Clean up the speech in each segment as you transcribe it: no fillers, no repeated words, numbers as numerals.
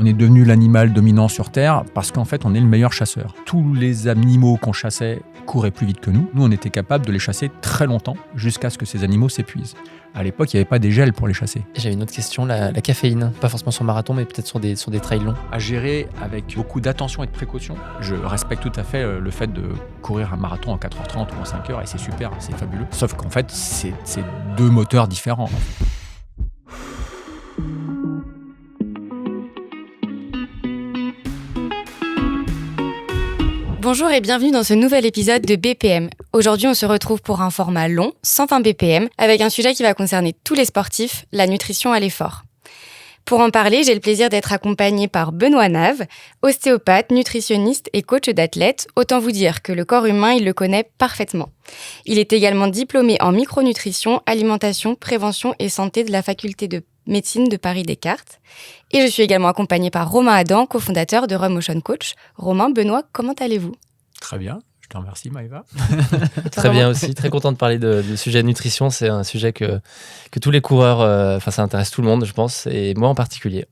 On est devenu l'animal dominant sur Terre parce qu'en fait, on est le meilleur chasseur. Tous les animaux qu'on chassait couraient plus vite que nous. Nous, on était capable de les chasser très longtemps jusqu'à ce que ces animaux s'épuisent. À l'époque, il n'y avait pas des gels pour les chasser. J'avais une autre question, la caféine. Pas forcément sur marathon, mais peut-être sur des trails longs. À gérer avec beaucoup d'attention et de précaution. Je respecte tout à fait le fait de courir un marathon en 4h30 ou en 5h et c'est super, c'est fabuleux. Sauf qu'en fait, c'est deux moteurs différents. Bonjour et bienvenue dans ce nouvel épisode de BPM. Aujourd'hui, on se retrouve pour un format long, 120 BPM, avec un sujet qui va concerner tous les sportifs, la nutrition à l'effort. Pour en parler, j'ai le plaisir d'être accompagnée par Benoît Nave, ostéopathe, nutritionniste et coach d'athlètes. Autant vous dire que le corps humain, il le connaît parfaitement. Il est également diplômé en micronutrition, alimentation, prévention et santé de la faculté de médecine de Paris-Descartes. Et je suis également accompagnée par Romain Adam, cofondateur de Run Motion Coach. Romain, Benoît, comment allez-vous ? Très bien, je te remercie Maëva. Très bien aussi, très content de parler de sujet de nutrition. C'est un sujet que tous les coureurs, ça intéresse tout le monde, je pense, et moi en particulier.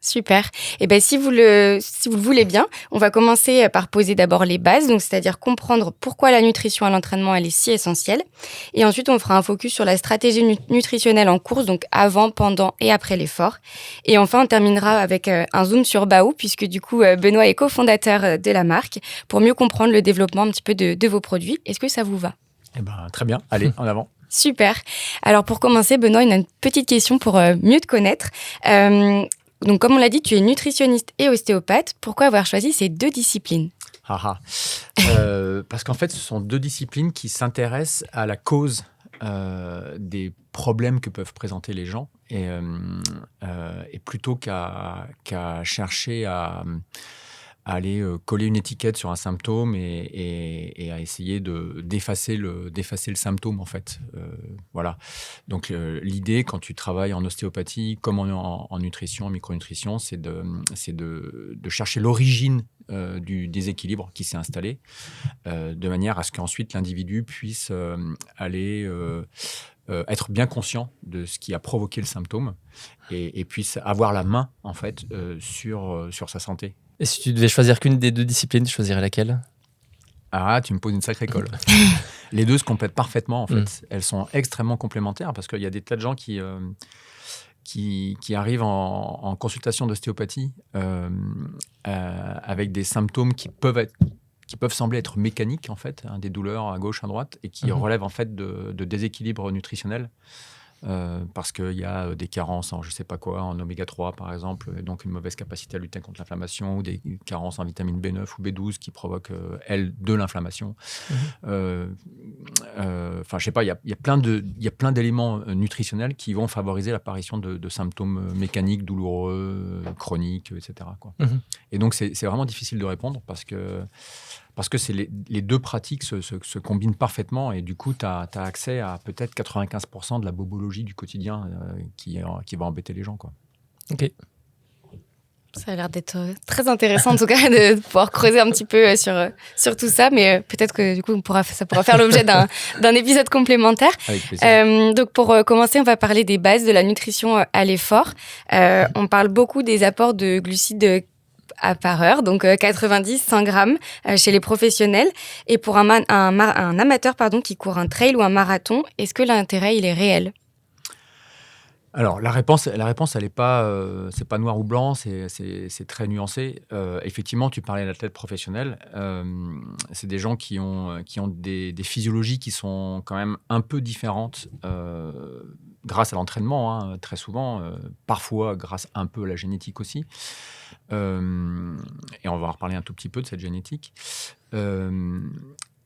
Super. Et ben si vous le voulez bien, on va commencer par poser d'abord les bases, donc c'est-à-dire comprendre pourquoi la nutrition à l'entraînement elle est si essentielle. Et ensuite, on fera un focus sur la stratégie nutritionnelle en course, donc avant, pendant et après l'effort. Et enfin, on terminera avec un zoom sur Baou, puisque du coup, Benoît est cofondateur de la marque, pour mieux comprendre le développement un petit peu de vos produits. Est-ce que ça vous va ? Eh ben, très bien, allez, en avant. Super. Alors pour commencer, Benoît, il a une petite question pour mieux te connaître. Donc, comme on l'a dit, tu es nutritionniste et ostéopathe. Pourquoi avoir choisi ces deux disciplines ? Parce qu'en fait, ce sont deux disciplines qui s'intéressent à la cause des problèmes que peuvent présenter les gens et plutôt qu'à chercher à aller coller une étiquette sur un symptôme et à essayer d'effacer le symptôme, en fait. Voilà. Donc, l'idée, quand tu travailles en ostéopathie, comme en nutrition, en micronutrition, c'est de chercher l'origine du déséquilibre qui s'est installé, de manière à ce qu'ensuite l'individu puisse aller être bien conscient de ce qui a provoqué le symptôme et puisse avoir la main, en fait, sur sa santé. Et si tu devais choisir qu'une des deux disciplines, tu choisirais laquelle ? Ah, tu me poses une sacrée colle. Les deux se complètent parfaitement, en fait. Elles sont extrêmement complémentaires parce qu'il y a des tas de gens qui arrivent en consultation d'ostéopathie avec des symptômes qui peuvent sembler être mécaniques, en fait, des douleurs à gauche, à droite, et qui relèvent en fait de déséquilibre nutritionnel. Parce qu'il y a des carences en je ne sais pas quoi, en oméga 3 par exemple, et donc une mauvaise capacité à lutter contre l'inflammation, ou des carences en vitamine B9 ou B12 qui provoquent, elles, de l'inflammation. Je sais pas, il y a plein d'éléments nutritionnels qui vont favoriser l'apparition de symptômes mécaniques, douloureux, chroniques, etc., quoi. Et donc, c'est vraiment difficile de répondre parce que c'est les deux pratiques se combinent parfaitement et du coup, tu as accès à peut-être 95% de la bobologie du quotidien qui va embêter les gens, quoi. Ok. Ça a l'air d'être très intéressant, en tout cas, de pouvoir creuser un petit peu sur tout ça, mais peut-être que du coup, ça pourra faire l'objet d'un épisode complémentaire. Avec plaisir. Donc, pour commencer, on va parler des bases de la nutrition à l'effort. On parle beaucoup des apports de glucides par heure, donc 90-100 grammes chez les professionnels. Et pour un amateur qui court un trail ou un marathon, est-ce que l'intérêt, il est réel ? Alors, la réponse, elle est pas, c'est pas noir ou blanc, c'est très nuancé. Effectivement, tu parlais d'athlètes professionnels. C'est des gens qui ont des physiologies qui sont quand même un peu différentes grâce à l'entraînement, très souvent, parfois grâce un peu à la génétique aussi. Et on va en reparler un tout petit peu de cette génétique.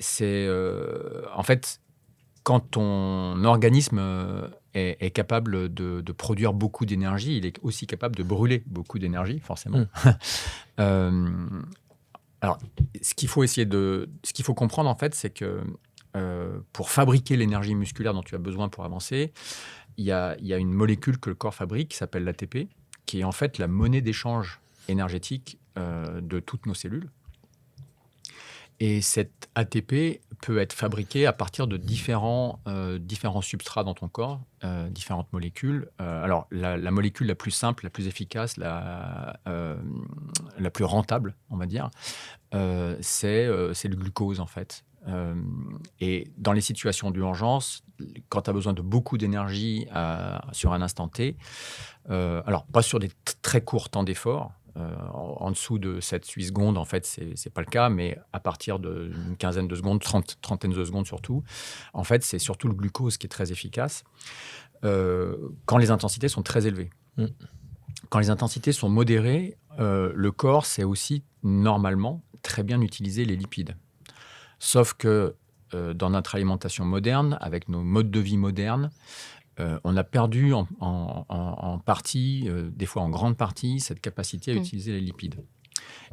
C'est en fait, quand ton organisme est capable de produire beaucoup d'énergie, il est aussi capable de brûler beaucoup d'énergie, forcément. Alors, ce qu'il faut comprendre, en fait, c'est que pour fabriquer l'énergie musculaire dont tu as besoin pour avancer, il y a une molécule que le corps fabrique qui s'appelle l'ATP, qui est en fait la monnaie d'échange énergétique de toutes nos cellules. Et cette ATP peut être fabriquée à partir de différents substrats dans ton corps, différentes molécules. Alors, la molécule la plus simple, la plus efficace, la plus rentable, on va dire, c'est le glucose, en fait. Et dans les situations d'urgence, quand tu as besoin de beaucoup d'énergie sur un instant T, alors pas sur des très courts temps d'effort, en dessous de 7-8 secondes, en fait, c'est pas le cas, mais à partir d'une quinzaine de secondes, trentaine de secondes surtout, en fait, c'est surtout le glucose qui est très efficace quand les intensités sont très élevées. Quand les intensités sont modérées, le corps sait aussi normalement très bien utiliser les lipides. Sauf que dans notre alimentation moderne, avec nos modes de vie modernes, on a perdu en partie, des fois en grande partie, cette capacité à utiliser les lipides.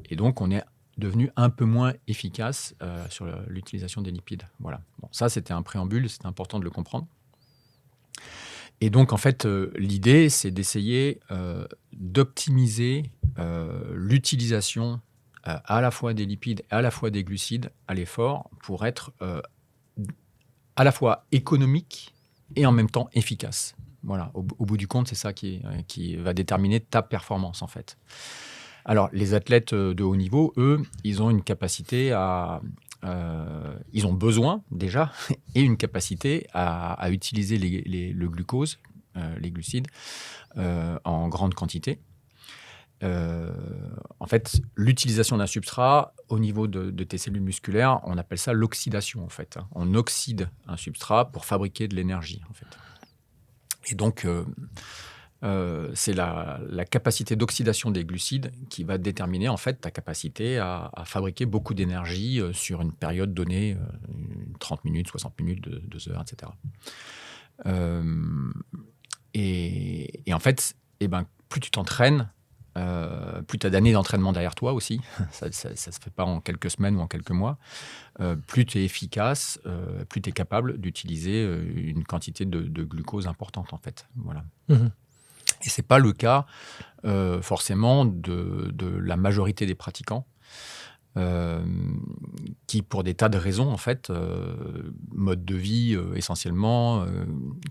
Et donc, on est devenu un peu moins efficace sur l'utilisation des lipides. Voilà. Bon, ça, c'était un préambule, c'était important de le comprendre. Et donc, en fait, l'idée, c'est d'essayer d'optimiser l'utilisation à la fois des lipides et à la fois des glucides à l'effort pour être à la fois économique et en même temps efficace. Voilà, au bout du compte, c'est ça qui va déterminer ta performance, en fait. Alors, les athlètes de haut niveau, eux, ils ont une capacité ils ont besoin, déjà, et une capacité à utiliser le glucose, les glucides, en grande quantité. En fait, l'utilisation d'un substrat au niveau de tes cellules musculaires, on appelle ça l'oxydation, en fait. On oxyde un substrat pour fabriquer de l'énergie, en fait. Et donc, c'est la capacité d'oxydation des glucides qui va déterminer, en fait, ta capacité à fabriquer beaucoup d'énergie sur une période donnée, 30 minutes, 60 minutes, 2 heures, etc. Et en fait, plus tu t'entraînes, plus tu as d'années d'entraînement derrière toi aussi, ça se fait pas en quelques semaines ou en quelques mois, plus tu es efficace, plus tu es capable d'utiliser une quantité de glucose importante, en fait. Voilà. Et ce n'est pas le cas forcément de la majorité des pratiquants qui, pour des tas de raisons, en fait, mode de vie essentiellement,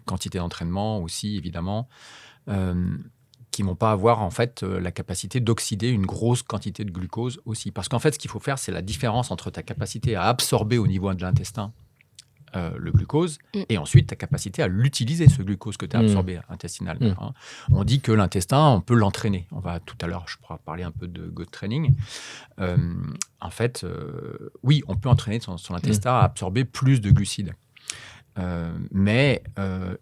quantité d'entraînement aussi, évidemment, qui ne vont pas avoir en fait la capacité d'oxyder une grosse quantité de glucose aussi. Parce qu'en fait, ce qu'il faut faire, c'est la différence entre ta capacité à absorber au niveau de l'intestin le glucose et ensuite ta capacité à l'utiliser, ce glucose que tu as absorbé intestinalement. Hein. On dit que l'intestin, on peut l'entraîner. On va tout à l'heure, je pourrai parler un peu de gut training. En fait, oui, on peut entraîner son intestin à absorber plus de glucides. Mais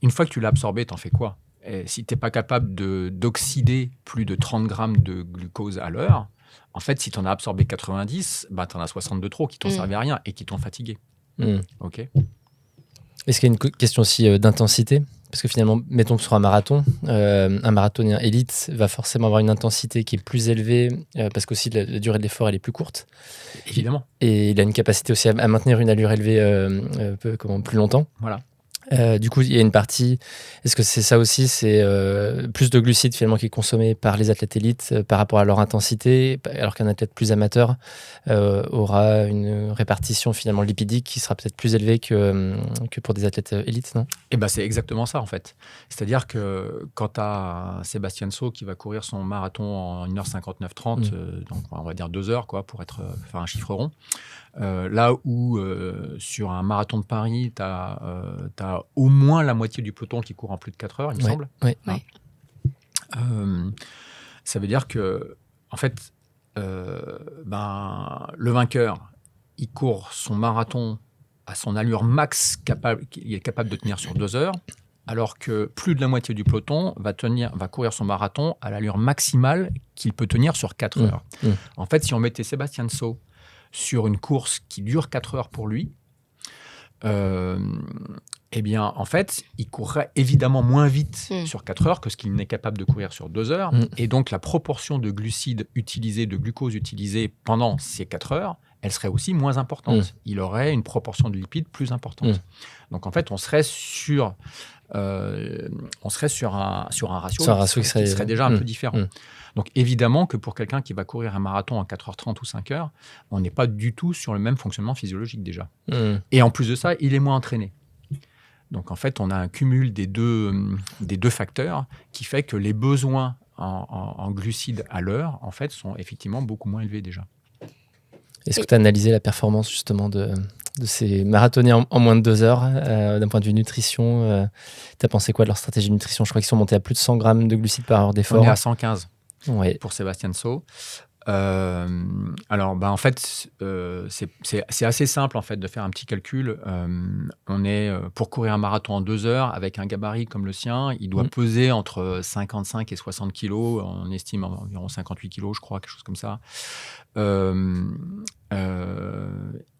une fois que tu l'as absorbé, t'en fais quoi ? Et si tu n'es pas capable d'oxyder plus de 30 grammes de glucose à l'heure, en fait, si tu en as absorbé 90, tu en as 60 de trop qui t'ont servi à rien et qui t'ont fatigué. OK. Est-ce qu'il y a une question aussi d'intensité ? Parce que finalement, mettons que sur un marathonien élite va forcément avoir une intensité qui est plus élevée parce qu'aussi la durée de l'effort elle est plus courte. Évidemment. Et il a une capacité aussi à maintenir une allure élevée plus longtemps. Voilà. Du coup, il y a une partie. Est-ce que c'est ça aussi ? C'est plus de glucides finalement qui est consommé par les athlètes élites par rapport à leur intensité, alors qu'un athlète plus amateur aura une répartition finalement lipidique qui sera peut-être plus élevée que pour des athlètes élites, non ? Et c'est exactement ça en fait. C'est-à-dire que quand tu as Sébastien Saut qui va courir son marathon en 1h59-30, donc on va dire 2 heures quoi, pour faire un chiffre rond. Là où sur un marathon de Paris, tu as au moins la moitié du peloton qui court en plus de 4 heures, il me semble. Oui. Ça veut dire que, en fait, le vainqueur, il court son marathon à son allure max qu'il est capable de tenir sur 2 heures, alors que plus de la moitié du peloton va courir son marathon à l'allure maximale qu'il peut tenir sur 4 heures. En fait, si on mettait Sébastien Saut sur une course qui dure 4 heures pour lui, en fait, il courrait évidemment moins vite sur 4 heures que ce qu'il n'est capable de courir sur 2 heures. Et donc, la proportion de glucides utilisés, de glucose utilisé pendant ces 4 heures, elle serait aussi moins importante. Il aurait une proportion de lipides plus importante. Donc, en fait, on serait sur un ratio qui serait déjà un peu différent. Donc, évidemment que pour quelqu'un qui va courir un marathon en 4h30 ou 5 heures, on n'est pas du tout sur le même fonctionnement physiologique déjà. Et en plus de ça, il est moins entraîné. Donc, en fait, on a un cumul des deux facteurs qui fait que les besoins en glucides à l'heure, en fait, sont effectivement beaucoup moins élevés déjà. Est-ce que tu as analysé la performance justement de ces marathoniens en moins de 2 heures d'un point de vue nutrition tu as pensé quoi de leur stratégie de nutrition? Je crois qu'ils sont montés à plus de 100 grammes de glucides par heure d'effort. On est à 115 ouais. pour Sébastien Saut. Alors, en fait, c'est assez simple en fait de faire un petit calcul. On est pour courir un marathon en 2 heures avec un gabarit comme le sien, il doit peser entre 55 et 60 kilos. On estime environ 58 kilos, je crois, quelque chose comme ça.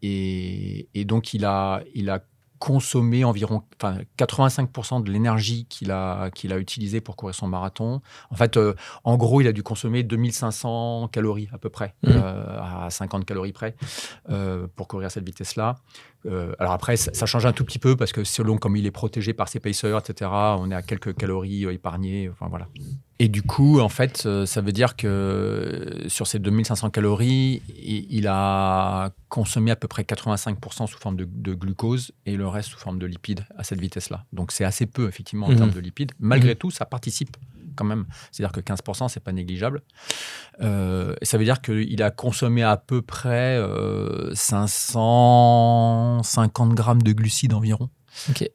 Et donc il a consommé environ 85% de l'énergie qu'il a utilisée pour courir son marathon. En fait, en gros, il a dû consommer 2500 calories à peu près, à 50 calories près, pour courir à cette vitesse-là. Alors après, ça change un tout petit peu parce que selon comme il est protégé par ses pacers, etc., on est à quelques calories épargnées. Enfin, voilà. Et du coup, en fait, ça veut dire que sur ces 2500 calories, il a consommé à peu près 85% sous forme de glucose et le reste sous forme de lipides à cette vitesse-là. Donc, c'est assez peu, effectivement, en termes de lipides. Malgré tout, ça participe quand même. C'est-à-dire que 15%, c'est pas négligeable. Et ça veut dire qu'il a consommé à peu près 550 grammes de glucides environ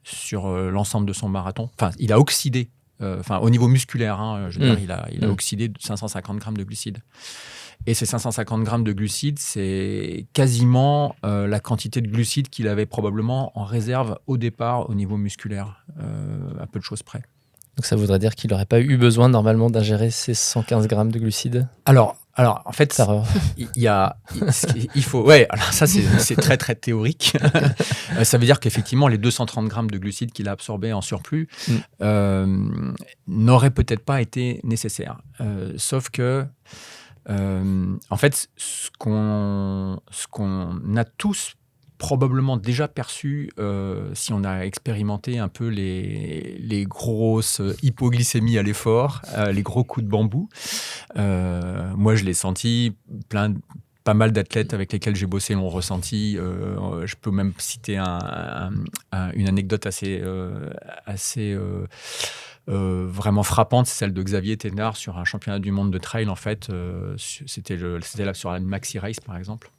sur l'ensemble de son marathon. Enfin, il a oxydé. Au niveau musculaire, je veux dire, il a oxydé 550 grammes de glucides. Et ces 550 grammes de glucides, c'est quasiment la quantité de glucides qu'il avait probablement en réserve au départ au niveau musculaire, à peu de choses près. Donc ça voudrait dire qu'il n'aurait pas eu besoin normalement d'ingérer ces 115 grammes de glucides? Alors en fait, il faut... Ouais, alors ça, c'est très, très théorique. Ça veut dire qu'effectivement, les 230 grammes de glucides qu'il a absorbés en surplus n'auraient peut-être pas été nécessaires. Sauf que, en fait, ce qu'on a tous probablement déjà perçu si on a expérimenté un peu les grosses hypoglycémies à l'effort, les gros coups de bambou. Moi, je l'ai senti, pas mal d'athlètes avec lesquels j'ai bossé l'ont ressenti. Je peux même citer une anecdote assez vraiment frappante, c'est celle de Xavier Thénard sur un championnat du monde de trail. En fait, c'était là sur la Maxi Race, par exemple.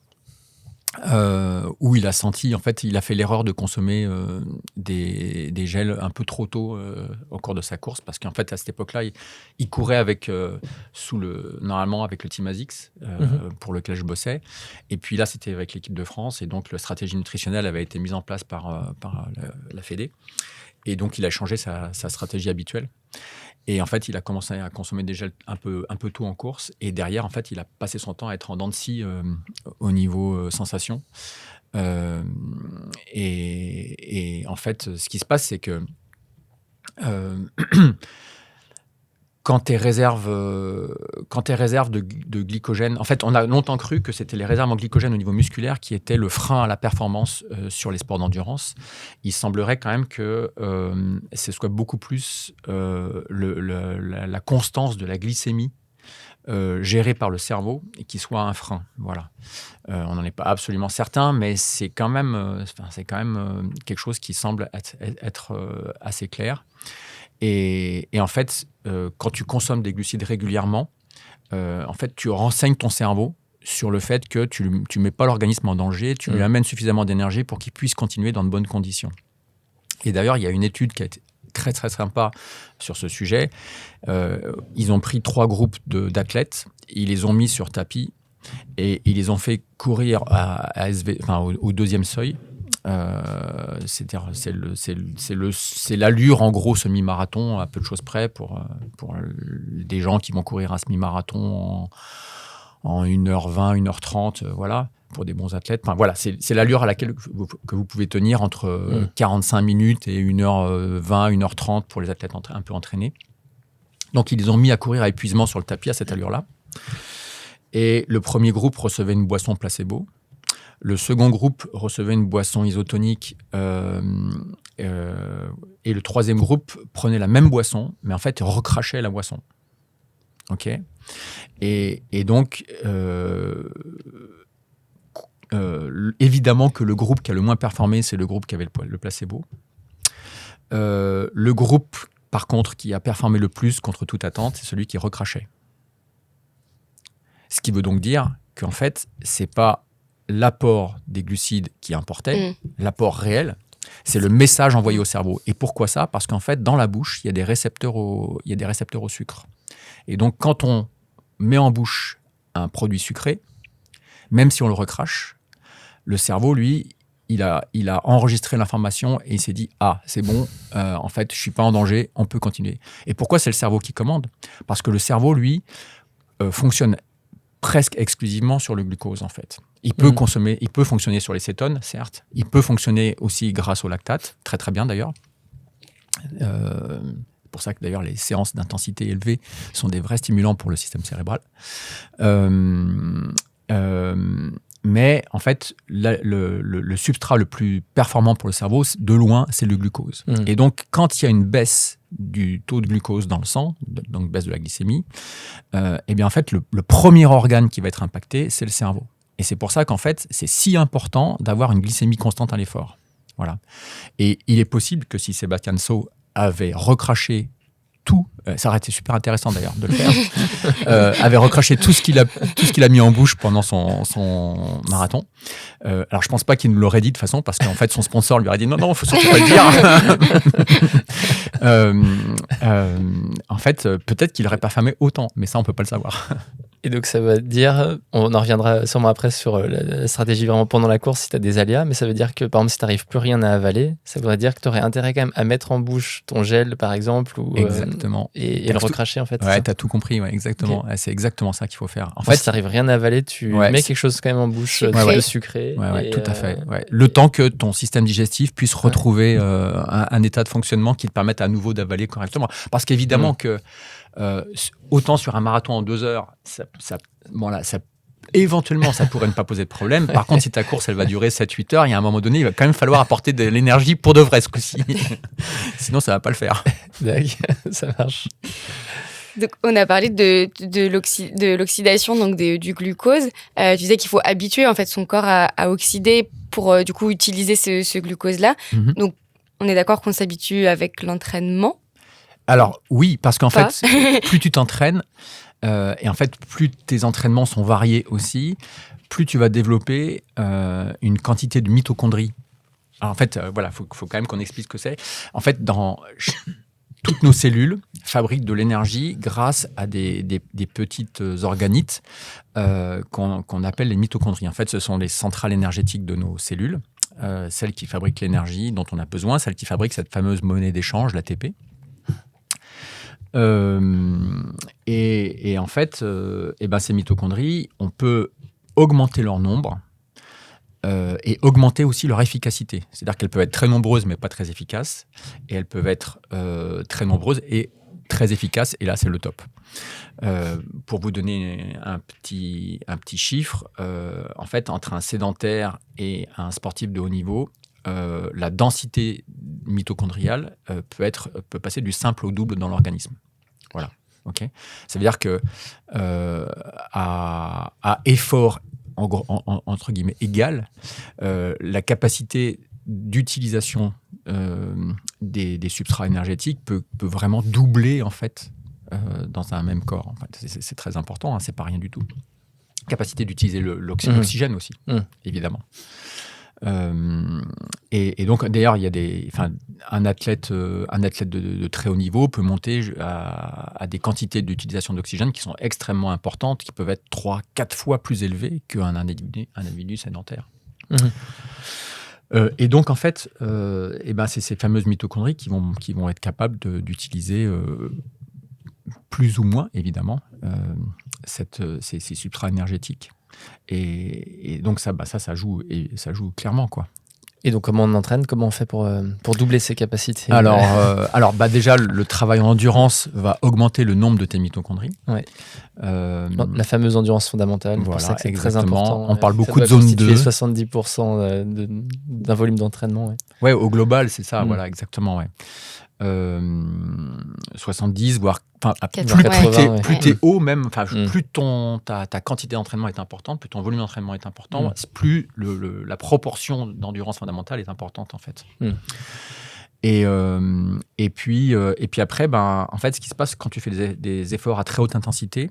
Où il a senti, en fait, il a fait l'erreur de consommer des gels un peu trop tôt au cours de sa course, parce qu'en fait, à cette époque-là, il courait normalement avec le Team ASICS, pour lequel je bossais. Et puis là, c'était avec l'équipe de France, et donc la stratégie nutritionnelle avait été mise en place par la Fédé. Et donc, il a changé sa stratégie habituelle. Et en fait, il a commencé à consommer des gels un peu tôt en course. Et derrière, en fait, il a passé son temps à être en dents de scie au niveau sensation. Et en fait, ce qui se passe, c'est que quand tes réserves de glycogène... En fait, on a longtemps cru que c'était les réserves en glycogène au niveau musculaire qui étaient le frein à la performance sur les sports d'endurance. Il semblerait quand même que ce soit beaucoup plus la constance de la glycémie gérée par le cerveau et qui soit un frein. Voilà. On n'en est pas absolument certain, mais c'est quand même quelque chose qui semble être assez clair. Et en fait, quand tu consommes des glucides régulièrement, en fait, tu renseignes ton cerveau sur le fait que tu ne mets pas l'organisme en danger, tu lui amènes suffisamment d'énergie pour qu'il puisse continuer dans de bonnes conditions. Et d'ailleurs, il y a une étude qui a été très, très sympa sur ce sujet. Ils ont pris 3 groupes d'athlètes, ils les ont mis sur tapis et ils les ont fait courir au deuxième seuil. C'est l'allure en gros semi-marathon à peu de choses près pour des gens qui vont courir un semi-marathon en 1h20, 1h30, voilà, pour des bons athlètes. Enfin, voilà, c'est l'allure à laquelle que vous pouvez tenir entre 45 minutes et 1h20, 1h30 pour les athlètes un peu entraînés. Donc, ils les ont mis à courir à épuisement sur le tapis à cette allure-là. Et le premier groupe recevait une boisson placebo. Le second groupe recevait une boisson isotonique et le troisième groupe prenait la même boisson, mais en fait recrachait la boisson. Ok. Et donc, évidemment que le groupe qui a le moins performé, c'est le groupe qui avait le placebo. Le groupe par contre, qui a performé le plus contre toute attente, c'est celui qui recrachait. Ce qui veut donc dire qu'en fait, c'est pas l'apport des glucides qui importait, l'apport réel, c'est le message envoyé au cerveau. Et pourquoi ça ? Parce qu'en fait, dans la bouche, il y a des récepteurs au sucre. Et donc, quand on met en bouche un produit sucré, même si on le recrache, le cerveau, lui, il a enregistré l'information et il s'est dit « Ah, c'est bon, en fait, je ne suis pas en danger, on peut continuer. » Et pourquoi c'est le cerveau qui commande ? Parce que le cerveau, lui, fonctionne presque exclusivement sur le glucose, en fait. Il peut fonctionner sur les cétones, certes. Il peut fonctionner aussi grâce au lactate, très très bien d'ailleurs. C'est pour ça que d'ailleurs les séances d'intensité élevée sont des vrais stimulants pour le système cérébral. Mais en fait, le substrat le plus performant pour le cerveau, de loin, c'est le glucose. Et donc, quand il y a une baisse du taux de glucose dans le sang, donc baisse de la glycémie, eh bien en fait, le premier organe qui va être impacté, c'est le cerveau. Et c'est pour ça qu'en fait, c'est si important d'avoir une glycémie constante à l'effort. Voilà. Et il est possible que si Sébastien Saut avait recraché tout, ça aurait été super intéressant d'ailleurs de le faire, avait recraché tout ce qu'il a mis en bouche pendant son marathon. Alors je pense pas qu'il nous l'aurait dit de toute façon, parce qu'en fait son sponsor lui aurait dit non, faut surtout pas le dire. En fait, peut-être qu'il aurait performé autant, mais ça on peut pas le savoir. Et donc ça veut dire, on en reviendra sûrement après sur la stratégie vraiment pendant la course si tu as des aléas, mais ça veut dire que par exemple si tu n'arrives plus rien à avaler, ça voudrait dire que tu aurais intérêt quand même à mettre en bouche ton gel par exemple, ou, exactement. Et le recracher en fait. Ouais, tu as tout compris, ouais, exactement. Okay. C'est exactement ça qu'il faut faire. En fait, si tu n'arrives rien à avaler, tu mets quelque chose quand même en bouche sucré. Ouais, tout à fait. Ouais. Le temps que ton système digestif puisse retrouver un état de fonctionnement qui te permette à nouveau d'avaler correctement. Parce qu'évidemment que autant sur un marathon en 2 heures, éventuellement, ça pourrait ne pas poser de problème. Par contre, si ta course, elle va durer 7-8 heures, il y a un moment donné, il va quand même falloir apporter de l'énergie pour de vrai ce coup-ci. Sinon, ça ne va pas le faire. Ça marche. Donc, on a parlé de l'oxydation, donc du glucose. Tu disais qu'il faut habituer en fait son corps à oxyder pour du coup utiliser ce glucose-là. Mm-hmm. Donc, on est d'accord qu'on s'habitue avec l'entraînement. Alors oui, parce qu'en fait, plus tu t'entraînes, et en fait, plus tes entraînements sont variés aussi, plus tu vas développer une quantité de mitochondries. Alors en fait, faut quand même qu'on explique ce que c'est. En fait, toutes nos cellules fabriquent de l'énergie grâce à des petites organites qu'on appelle les mitochondries. En fait, ce sont les centrales énergétiques de nos cellules, celles qui fabriquent l'énergie dont on a besoin, celles qui fabriquent cette fameuse monnaie d'échange, l'ATP. Et en fait, ces mitochondries, on peut augmenter leur nombre et augmenter aussi leur efficacité. C'est-à-dire qu'elles peuvent être très nombreuses mais pas très efficaces, et elles peuvent être très nombreuses et très efficaces, et là c'est le top. Pour vous donner un petit chiffre, en fait, entre un sédentaire et un sportif de haut niveau, la densité mitochondriale peut passer du simple au double dans l'organisme. Voilà. Okay. Ça veut dire que à effort entre guillemets égal, la capacité d'utilisation des substrats énergétiques peut vraiment doubler en fait dans un même corps. En fait. C'est très important, hein, c'est pas rien du tout. Capacité d'utiliser l'oxygène aussi, évidemment. Et donc d'ailleurs il y a un athlète de très haut niveau peut monter à des quantités d'utilisation d'oxygène qui sont extrêmement importantes, qui peuvent être 3-4 fois plus élevées qu'un individu sédentaire. Et donc en fait c'est ces fameuses mitochondries qui vont être capables d'utiliser plus ou moins évidemment ces substrats énergétiques. Et donc ça joue clairement, quoi. Et donc comment on entraîne, comment on fait pour doubler ses capacités? Alors déjà le travail en endurance va augmenter le nombre de tes mitochondries. Ouais. La fameuse endurance fondamentale. Voilà, pour ça que c'est exactement. très important. On parle beaucoup de zone 2. 70% d'un volume d'entraînement. Ouais, au global c'est ça. Voilà, exactement. Ouais. 70 voire plus t'es haut même, plus ta quantité d'entraînement est importante, plus ton volume d'entraînement est important, plus la proportion d'endurance fondamentale est importante en fait. Et puis après, en fait, ce qui se passe quand tu fais des efforts à très haute intensité,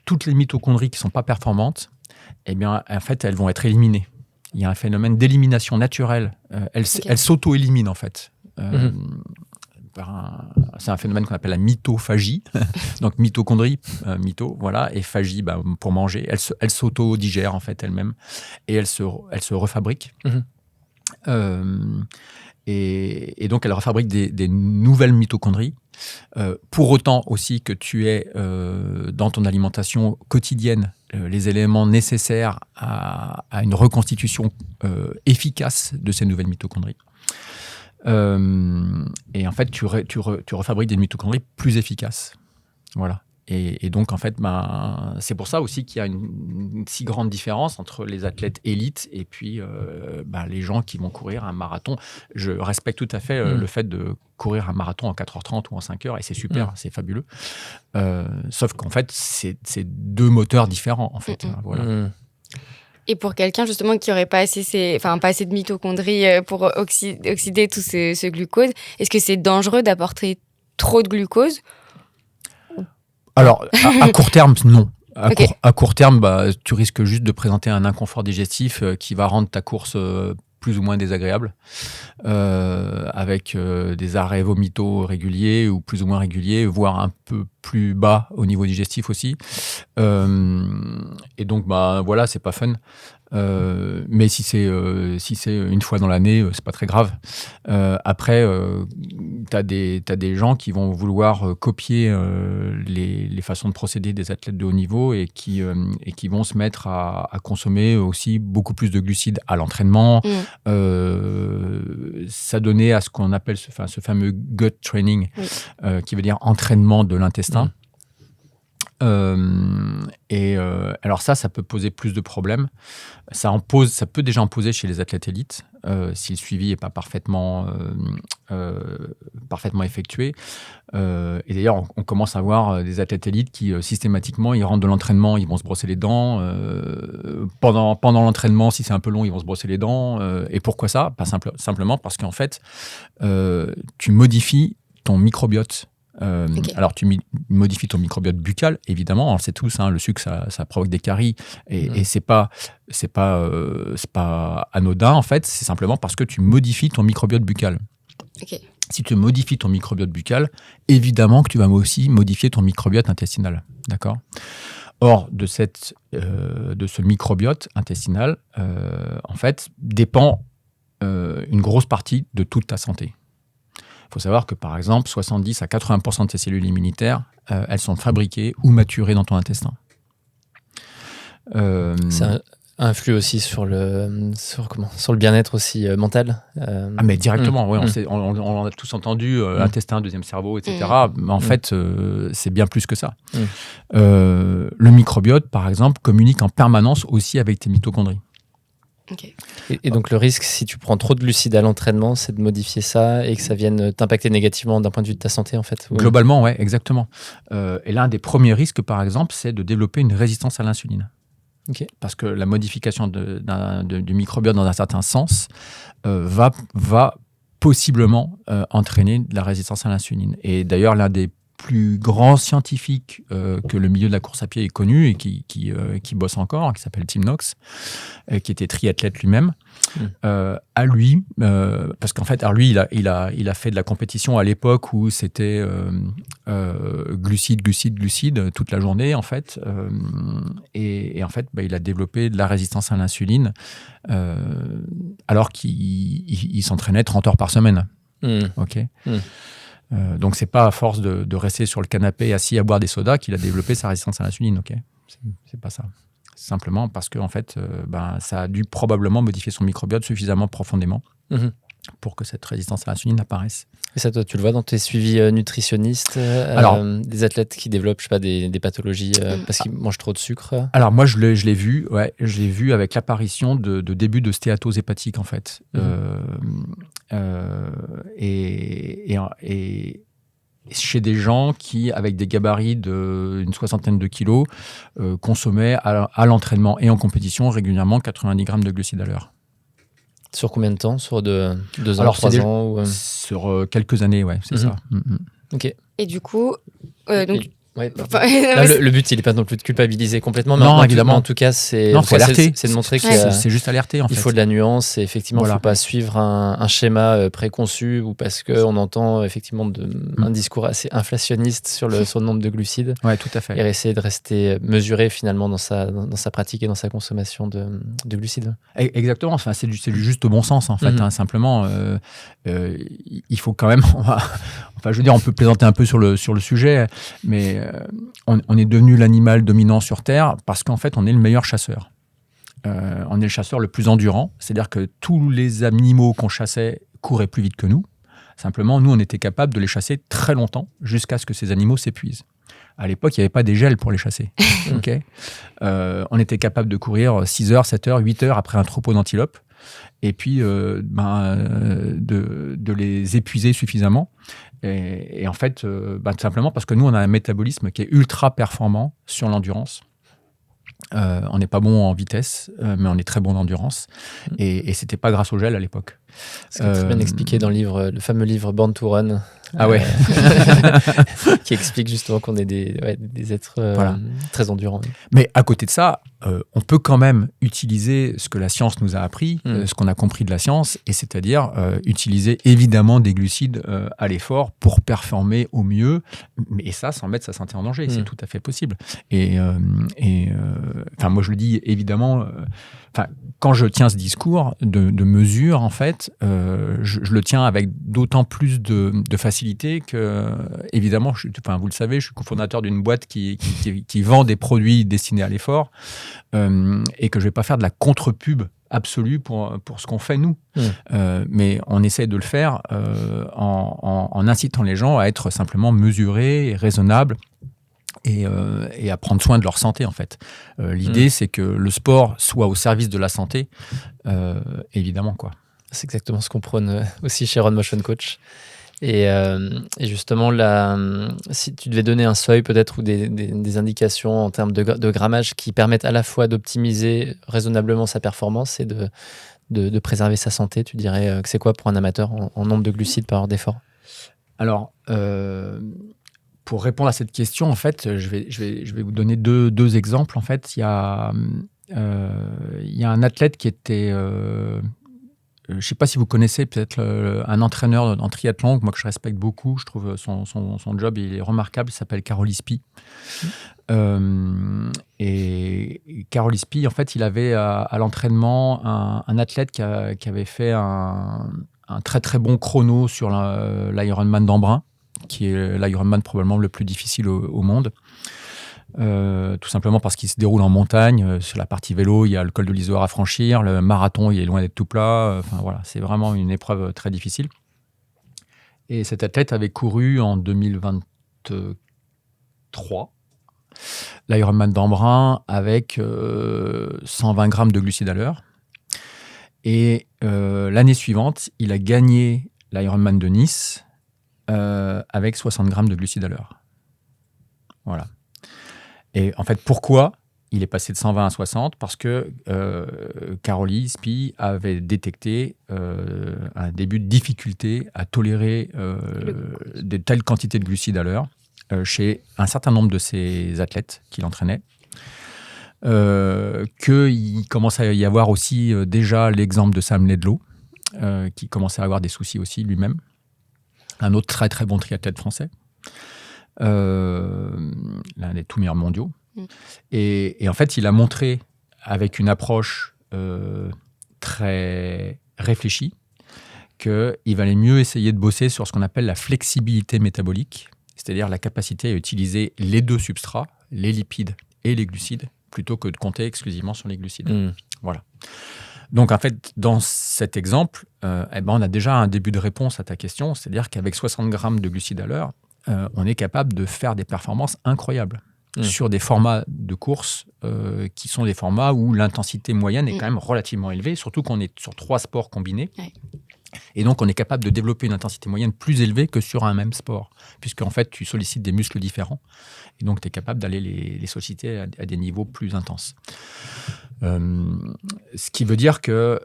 toutes les mitochondries qui ne sont pas performantes, eh bien, en fait, elles vont être éliminées. Il y a un phénomène d'élimination naturelle. Elles s'auto-éliminent, en fait. C'est un phénomène qu'on appelle la mitophagie. Donc, mitochondries, voilà, et phagie, pour manger. Elles s'auto-digèrent, en fait, elles-mêmes. Et elles se refabriquent. Et donc, elle refabrique des nouvelles mitochondries. Pour autant aussi que tu aies dans ton alimentation quotidienne les éléments nécessaires à une reconstitution efficace de ces nouvelles mitochondries. Et en fait, tu refabriques des mitochondries plus efficaces. Voilà. Et donc, en fait, c'est pour ça aussi qu'il y a une si grande différence entre les athlètes élites et puis les gens qui vont courir un marathon. Je respecte tout à fait le fait de courir un marathon en 4h30 ou en 5h, et c'est super, c'est fabuleux. Sauf qu'en fait, c'est deux moteurs différents, en fait. Voilà. Et pour quelqu'un, justement, qui n'aurait pas assez de mitochondries pour oxyder tout ce glucose, est-ce que c'est dangereux d'apporter trop de glucose ? Alors, à court terme, non. À court terme, tu risques juste de présenter un inconfort digestif qui va rendre ta course plus ou moins désagréable, avec des arrêts vomitaux réguliers ou plus ou moins réguliers, voire un peu plus bas au niveau digestif aussi. Et donc, voilà, c'est pas fun. Mais si c'est une fois dans l'année, c'est pas très grave. Après, t'as des gens qui vont vouloir copier les façons de procéder des athlètes de haut niveau et qui vont se mettre à consommer aussi beaucoup plus de glucides à l'entraînement. S'adonner à ce qu'on appelle ce fameux gut training, qui veut dire entraînement de l'intestin. Alors ça peut poser plus de problèmes. Ça peut déjà en poser chez les athlètes élites si le suivi n'est pas parfaitement effectué. Et d'ailleurs, on commence à voir des athlètes élites qui systématiquement, ils rentrent de l'entraînement, ils vont se brosser les dents. Pendant l'entraînement, si c'est un peu long, ils vont se brosser les dents. Et pourquoi ça ? Simplement parce qu'en fait, tu modifies ton microbiote. Alors, tu modifies ton microbiote buccal, évidemment, on le sait tous, le sucre, ça provoque des caries, et c'est pas anodin, en fait, c'est simplement parce que tu modifies ton microbiote buccal. Si tu modifies ton microbiote buccal, évidemment que tu vas aussi modifier ton microbiote intestinal, d'accord ? Or, de ce microbiote intestinal, en fait, dépend une grosse partie de toute ta santé. Il faut savoir que, par exemple, 70 à 80% de tes cellules immunitaires, elles sont fabriquées ou maturées dans ton intestin. Ça influe aussi sur le bien-être aussi mental. Mais directement, oui. On a tous entendu intestin, deuxième cerveau, etc. Mais en fait, c'est bien plus que ça. Le microbiote, par exemple, communique en permanence aussi avec tes mitochondries. Et donc le risque, si tu prends trop de glucides à l'entraînement, c'est de modifier ça et que ça vienne t'impacter négativement d'un point de vue de ta santé, en fait. Globalement, ouais, exactement. Et l'un des premiers risques, par exemple, c'est de développer une résistance à l'insuline. Parce que la modification du microbiote dans un certain sens va possiblement entraîner de la résistance à l'insuline. Et d'ailleurs, l'un des plus grand scientifique que le milieu de la course à pied ait connu et qui bosse encore, qui s'appelle Tim Knox, qui était triathlète lui-même, à lui, parce qu'en fait, lui, il a fait de la compétition à l'époque où c'était glucides toute la journée, en fait. Et en fait, il a développé de la résistance à l'insuline alors qu'il s'entraînait 30 heures par semaine. Donc, c'est pas à force de rester sur le canapé assis à boire des sodas qu'il a développé sa résistance à l'insuline. C'est pas ça. C'est simplement parce que en fait, ça a dû probablement modifier son microbiote suffisamment profondément pour que cette résistance à l'insuline apparaisse. Et ça, toi, tu le vois dans tes suivis nutritionnistes, des athlètes qui développent, je sais pas, des pathologies parce qu'ils mangent trop de sucre. Alors moi, je l'ai vu, je l'ai vu avec l'apparition de début de stéatose hépatique, en fait. Et chez des gens qui, avec des gabarits d'une 60aine de kilos, consommaient à l'entraînement et en compétition régulièrement 90 grammes de glucides à l'heure. Sur combien de temps? Sur 2 ans, Alors, 3 ans ou... Sur quelques années, ouais, c'est ça. Ok. Et du coup, Ouais, là, le but, il n'est pas non plus de culpabiliser complètement, mais Non, évidemment. En tout cas, c'est alerter. C'est de montrer C'est juste alerter, en fait. Il faut de la nuance et effectivement, il ne Voilà. faut pas suivre un schéma préconçu ou parce qu'on entend effectivement un discours assez inflationniste sur le nombre de glucides. Ouais, tout à fait. Et essayer de rester mesuré finalement dans sa pratique et dans sa consommation de glucides. Exactement. Enfin, c'est du juste bon sens, en fait. Simplement, il faut quand même... Enfin, je veux dire, on peut plaisanter un peu sur le sujet, mais on est devenu l'animal dominant sur Terre parce qu'en fait, on est le meilleur chasseur. On est le chasseur le plus endurant. C'est-à-dire que tous les animaux qu'on chassait couraient plus vite que nous. Simplement, nous, on était capable de les chasser très longtemps jusqu'à ce que ces animaux s'épuisent. À l'époque, il n'y avait pas des gels pour les chasser. Okay, on était capable de courir 6 heures, 7 heures, 8 heures après un troupeau d'antilopes et puis de les épuiser suffisamment. Et en fait, tout simplement parce que nous, on a un métabolisme qui est ultra performant sur l'endurance. On n'est pas bon en vitesse, mais on est très bon en endurance. Et c'était pas grâce au gel à l'époque. C'est très bien expliqué dans le fameux livre Born to Run. Ah ouais. Qui explique justement qu'on est des êtres très endurants. Mais à côté de ça, on peut quand même utiliser ce que la science nous a appris, ce qu'on a compris de la science, et c'est-à-dire utiliser évidemment des glucides à l'effort pour performer au mieux, et ça sans mettre sa santé en danger. C'est tout à fait possible. Et moi je le dis évidemment, quand je tiens ce discours de mesure, en fait, je le tiens avec d'autant plus de facilité que, évidemment, vous le savez, je suis cofondateur d'une boîte qui vend des produits destinés à l'effort et que je ne vais pas faire de la contre-pub absolue pour ce qu'on fait, nous. Mais on essaie de le faire en incitant les gens à être simplement mesurés et raisonnables et à prendre soin de leur santé, en fait. L'idée, c'est que le sport soit au service de la santé, évidemment, quoi. C'est exactement ce qu'on prône aussi chez Run Motion Coach. Et justement, si tu devais donner un seuil peut-être ou des indications en termes de grammage qui permettent à la fois d'optimiser raisonnablement sa performance et de préserver sa santé, tu dirais que c'est quoi pour un amateur en nombre de glucides par heure d'effort? Alors, pour répondre à cette question, en fait, je vais vous donner deux exemples. En fait, il y a un athlète qui était... je ne sais pas si vous connaissez peut-être un entraîneur en triathlon, moi que je respecte beaucoup. Je trouve son job il est remarquable. Il s'appelle Carol Ispy. Et Carol Ispy, en fait, il avait à l'entraînement un athlète qui avait fait un très très bon chrono sur l'Ironman d'Embrun, qui est l'Ironman probablement le plus difficile au monde. Tout simplement parce qu'il se déroule en montagne. Sur la partie vélo, il y a le col de l'Izoard à franchir. Le marathon, il est loin d'être tout plat. Voilà, c'est vraiment une épreuve très difficile. Et cet athlète avait couru en 2023 l'Ironman d'Embrun avec 120 grammes de glucides à l'heure. Et l'année suivante, il a gagné l'Ironman de Nice avec 60 grammes de glucides à l'heure. Voilà. Et en fait, pourquoi il est passé de 120 à 60 ? Parce que Carol Ispy avait détecté un début de difficulté à tolérer de telles quantités de glucides à l'heure chez un certain nombre de ses athlètes qu'il entraînait. Qu'il commençait à y avoir aussi déjà l'exemple de Sam Laidlaw, qui commençait à avoir des soucis aussi lui-même. Un autre très très bon triathlète français. L'un des tout meilleurs mondiaux. Et en fait, il a montré avec une approche très réfléchie qu'il valait mieux essayer de bosser sur ce qu'on appelle la flexibilité métabolique, c'est-à-dire la capacité à utiliser les deux substrats, les lipides et les glucides, plutôt que de compter exclusivement sur les glucides. Voilà. Donc, en fait, dans cet exemple, on a déjà un début de réponse à ta question, c'est-à-dire qu'avec 60 grammes de glucides à l'heure, on est capable de faire des performances incroyables sur des formats de course qui sont des formats où l'intensité moyenne est quand même relativement élevée, surtout qu'on est sur 3 sports combinés. Et donc, on est capable de développer une intensité moyenne plus élevée que sur un même sport, puisqu'en fait, tu sollicites des muscles différents. Et donc, tu es capable d'aller les solliciter à des niveaux plus intenses. Ce qui veut dire que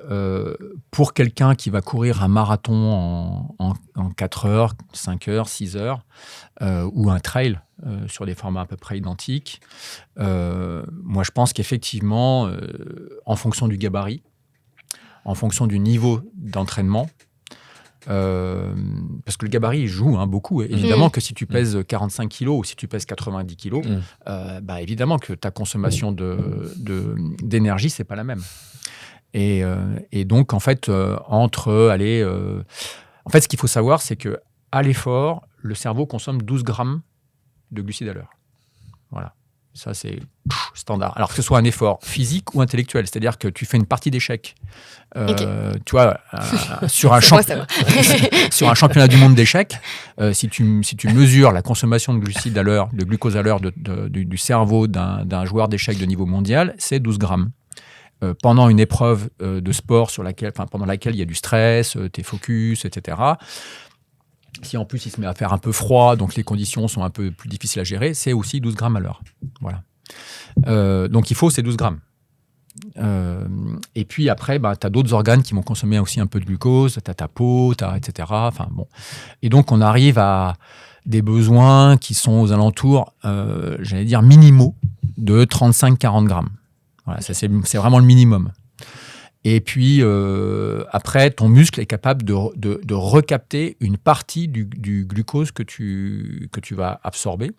pour quelqu'un qui va courir un marathon en 4 heures, 5 heures, 6 heures, ou un trail sur des formats à peu près identiques, moi je pense qu'effectivement, en fonction du gabarit, en fonction du niveau d'entraînement, parce que le gabarit il joue beaucoup. Évidemment que si tu pèses 45 kilos ou si tu pèses 90 kilos, évidemment que ta consommation d'énergie, c'est pas la même. Et donc, en fait, en fait, ce qu'il faut savoir, c'est qu'à l'effort, le cerveau consomme 12 grammes de glucides à l'heure. Voilà. Ça, c'est standard. Alors que ce soit un effort physique ou intellectuel, c'est-à-dire que tu fais une partie d'échecs, tu vois, sur un championnat du monde d'échecs, si tu mesures la consommation de glucides à l'heure, de glucose à l'heure du cerveau d'un joueur d'échecs de niveau mondial, c'est 12 grammes. Pendant une épreuve de sport pendant laquelle il y a du stress, t'es focus, etc. Si en plus il se met à faire un peu froid, donc les conditions sont un peu plus difficiles à gérer, c'est aussi 12 grammes à l'heure. Voilà. Donc il faut ces 12 grammes. Et puis après, tu as d'autres organes qui vont consommer aussi un peu de glucose, tu as ta peau, etc. Enfin, bon. Et donc on arrive à des besoins qui sont aux alentours, j'allais dire minimaux, de 35-40 grammes. Voilà, ça, c'est vraiment le minimum. Et puis, après, ton muscle est capable de recapter une partie du glucose que tu vas absorber.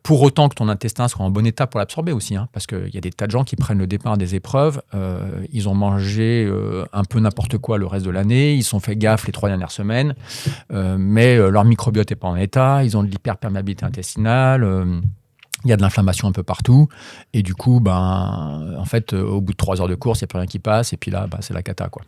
Pour autant que ton intestin soit en bon état pour l'absorber aussi. Parce qu'il y a des tas de gens qui prennent le départ des épreuves. Ils ont mangé un peu n'importe quoi le reste de l'année. Ils se sont fait gaffe les 3 dernières semaines. Mais leur microbiote n'est pas en état. Ils ont de l'hyperperméabilité intestinale. Il y a de l'inflammation un peu partout. Et du coup, en fait, au bout de 3 heures de course, il n'y a plus rien qui passe. Et puis là, c'est la cata, quoi.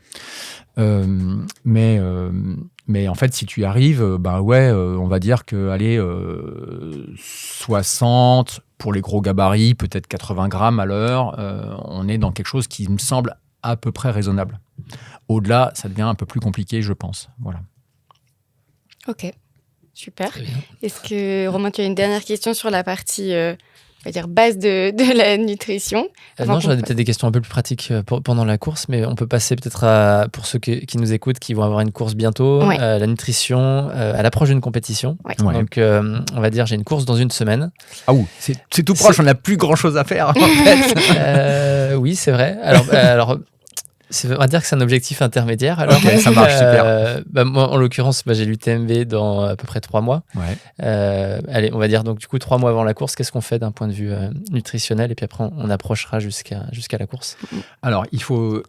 Mais en fait, si tu y arrives, on va dire que, 60 pour les gros gabarits, peut-être 80 grammes à l'heure, on est dans quelque chose qui me semble à peu près raisonnable. Au-delà, ça devient un peu plus compliqué, je pense. Voilà. Ok. Super. Est-ce que, Romain, tu as une dernière question sur la partie, on va dire, base de la nutrition? Non, j'aurais peut-être des questions un peu plus pratiques pendant la course, mais on peut passer peut-être pour ceux qui nous écoutent, qui vont avoir une course bientôt, la nutrition, à l'approche d'une compétition. Ouais. Donc, on va dire, j'ai une course dans une semaine. Ah oui, c'est tout proche, on n'a plus grand-chose à faire, en fait. Oui, c'est vrai. Alors on va dire que c'est un objectif intermédiaire. Alors, okay, ça marche super. Moi, en l'occurrence, j'ai l'UTMB dans à peu près 3 mois. Ouais. Allez, on va dire donc du coup 3 mois avant la course, qu'est-ce qu'on fait d'un point de vue nutritionnel, et puis après on approchera jusqu'à la course. Alors il faut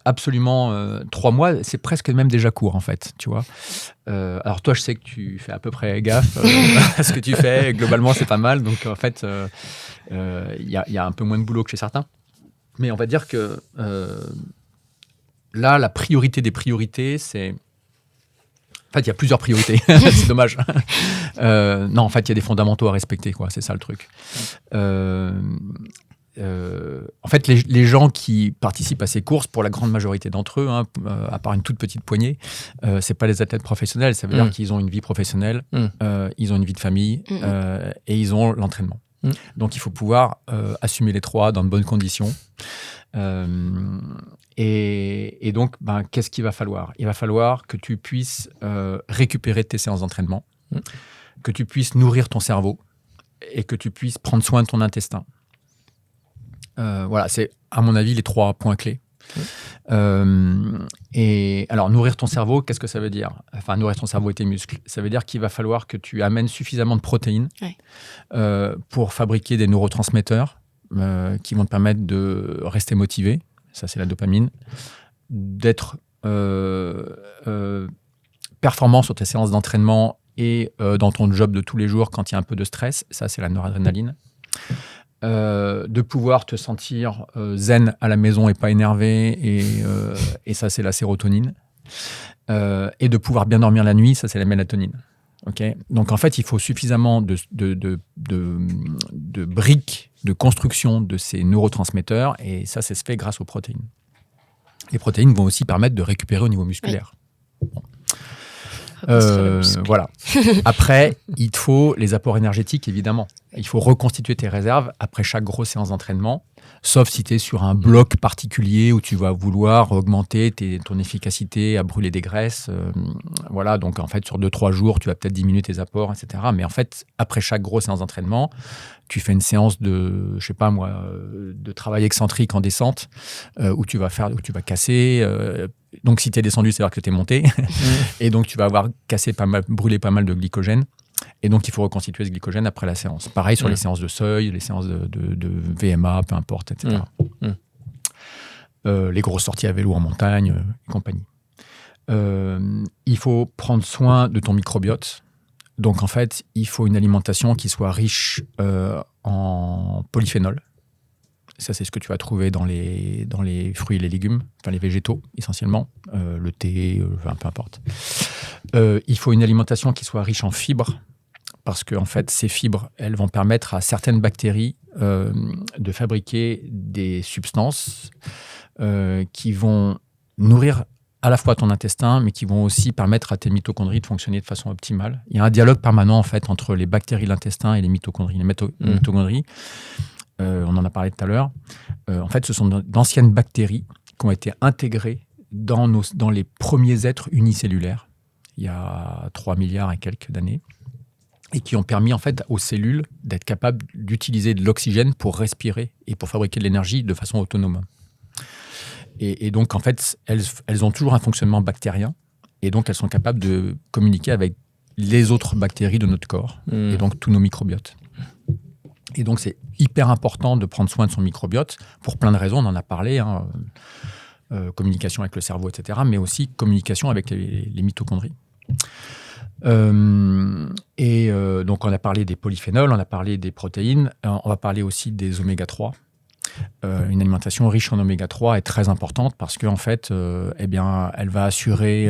absolument 3 mois, c'est presque même déjà court en fait, tu vois. Alors toi, je sais que tu fais à peu près gaffe à ce que tu fais. Globalement, c'est pas mal. Donc en fait, il y a un peu moins de boulot que chez certains. Mais on va dire que là, la priorité des priorités, c'est... En fait, il y a plusieurs priorités. C'est dommage. Non, en fait, il y a des fondamentaux à respecter, quoi. C'est ça le truc. En fait, les gens qui participent à ces courses, pour la grande majorité d'entre eux, à part une toute petite poignée, c'est pas les athlètes professionnels. Ça veut dire qu'ils ont une vie professionnelle, ils ont une vie de famille et ils ont l'entraînement. Donc, il faut pouvoir assumer les 3 dans de bonnes conditions. Et donc, qu'est-ce qu'il va falloir ? Il va falloir que tu puisses récupérer tes séances d'entraînement, que tu puisses nourrir ton cerveau et que tu puisses prendre soin de ton intestin. Voilà, c'est à mon avis les 3 points clés. Et alors, nourrir ton cerveau, qu'est-ce que ça veut dire ? Enfin, nourrir ton cerveau et tes muscles. Ça veut dire qu'il va falloir que tu amènes suffisamment de protéines pour fabriquer des neurotransmetteurs qui vont te permettre de rester motivé. Ça, c'est la dopamine. D'être performant sur tes séances d'entraînement et dans ton job de tous les jours quand il y a un peu de stress. Ça, c'est la noradrénaline. De pouvoir te sentir zen à la maison et pas énervé. Et ça, c'est la sérotonine. Et de pouvoir bien dormir la nuit. Ça, c'est la mélatonine. Okay. Donc, en fait, il faut suffisamment de briques de construction de ces neurotransmetteurs, et ça se fait grâce aux protéines. Les protéines vont aussi permettre de récupérer au niveau musculaire. Oui. Bon. Voilà. Après, il te faut les apports énergétiques, évidemment. Il faut reconstituer tes réserves après chaque grosse séance d'entraînement. sauf si tu es sur un bloc particulier où tu vas vouloir augmenter ton efficacité à brûler des graisses. Voilà, donc en fait, sur 2-3 jours, tu vas peut-être diminuer tes apports, etc. Mais en fait, après chaque grosse séance d'entraînement, tu fais une séance de travail excentrique en descente où tu vas casser. Donc, si tu es descendu, c'est-à-dire que tu es monté. Et donc, tu vas avoir brûlé pas mal de glycogène. Et donc, il faut reconstituer ce glycogène après la séance. Pareil sur les séances de seuil, les séances de VMA, peu importe, etc. Les grosses sorties à vélo en montagne et compagnie. Il faut prendre soin de ton microbiote. Donc, en fait, il faut une alimentation qui soit riche en polyphénol. Ça, c'est ce que tu vas trouver dans les fruits et les légumes, enfin les végétaux, essentiellement. Le thé, peu importe. Il faut une alimentation qui soit riche en fibres, parce que en fait, ces fibres, elles vont permettre à certaines bactéries de fabriquer des substances qui vont nourrir à la fois ton intestin, mais qui vont aussi permettre à tes mitochondries de fonctionner de façon optimale. Il y a un dialogue permanent en fait entre les bactéries de l'intestin et les mitochondries. Les mitochondries, on en a parlé tout à l'heure. En fait, ce sont d'anciennes bactéries qui ont été intégrées dans les premiers êtres unicellulaires, il y a 3 milliards et quelques d'années, et qui ont permis en fait aux cellules d'être capables d'utiliser de l'oxygène pour respirer et pour fabriquer de l'énergie de façon autonome. Et donc, en fait, elles ont toujours un fonctionnement bactérien, et donc elles sont capables de communiquer avec les autres bactéries de notre corps, et donc tous nos microbiotes. Et donc, c'est hyper important de prendre soin de son microbiote pour plein de raisons. On en a parlé, communication avec le cerveau, etc., mais aussi communication avec les mitochondries. Donc, on a parlé des polyphénols, on a parlé des protéines, on va parler aussi des oméga 3. Une alimentation riche en oméga 3 est très importante parce qu'en fait, elle va assurer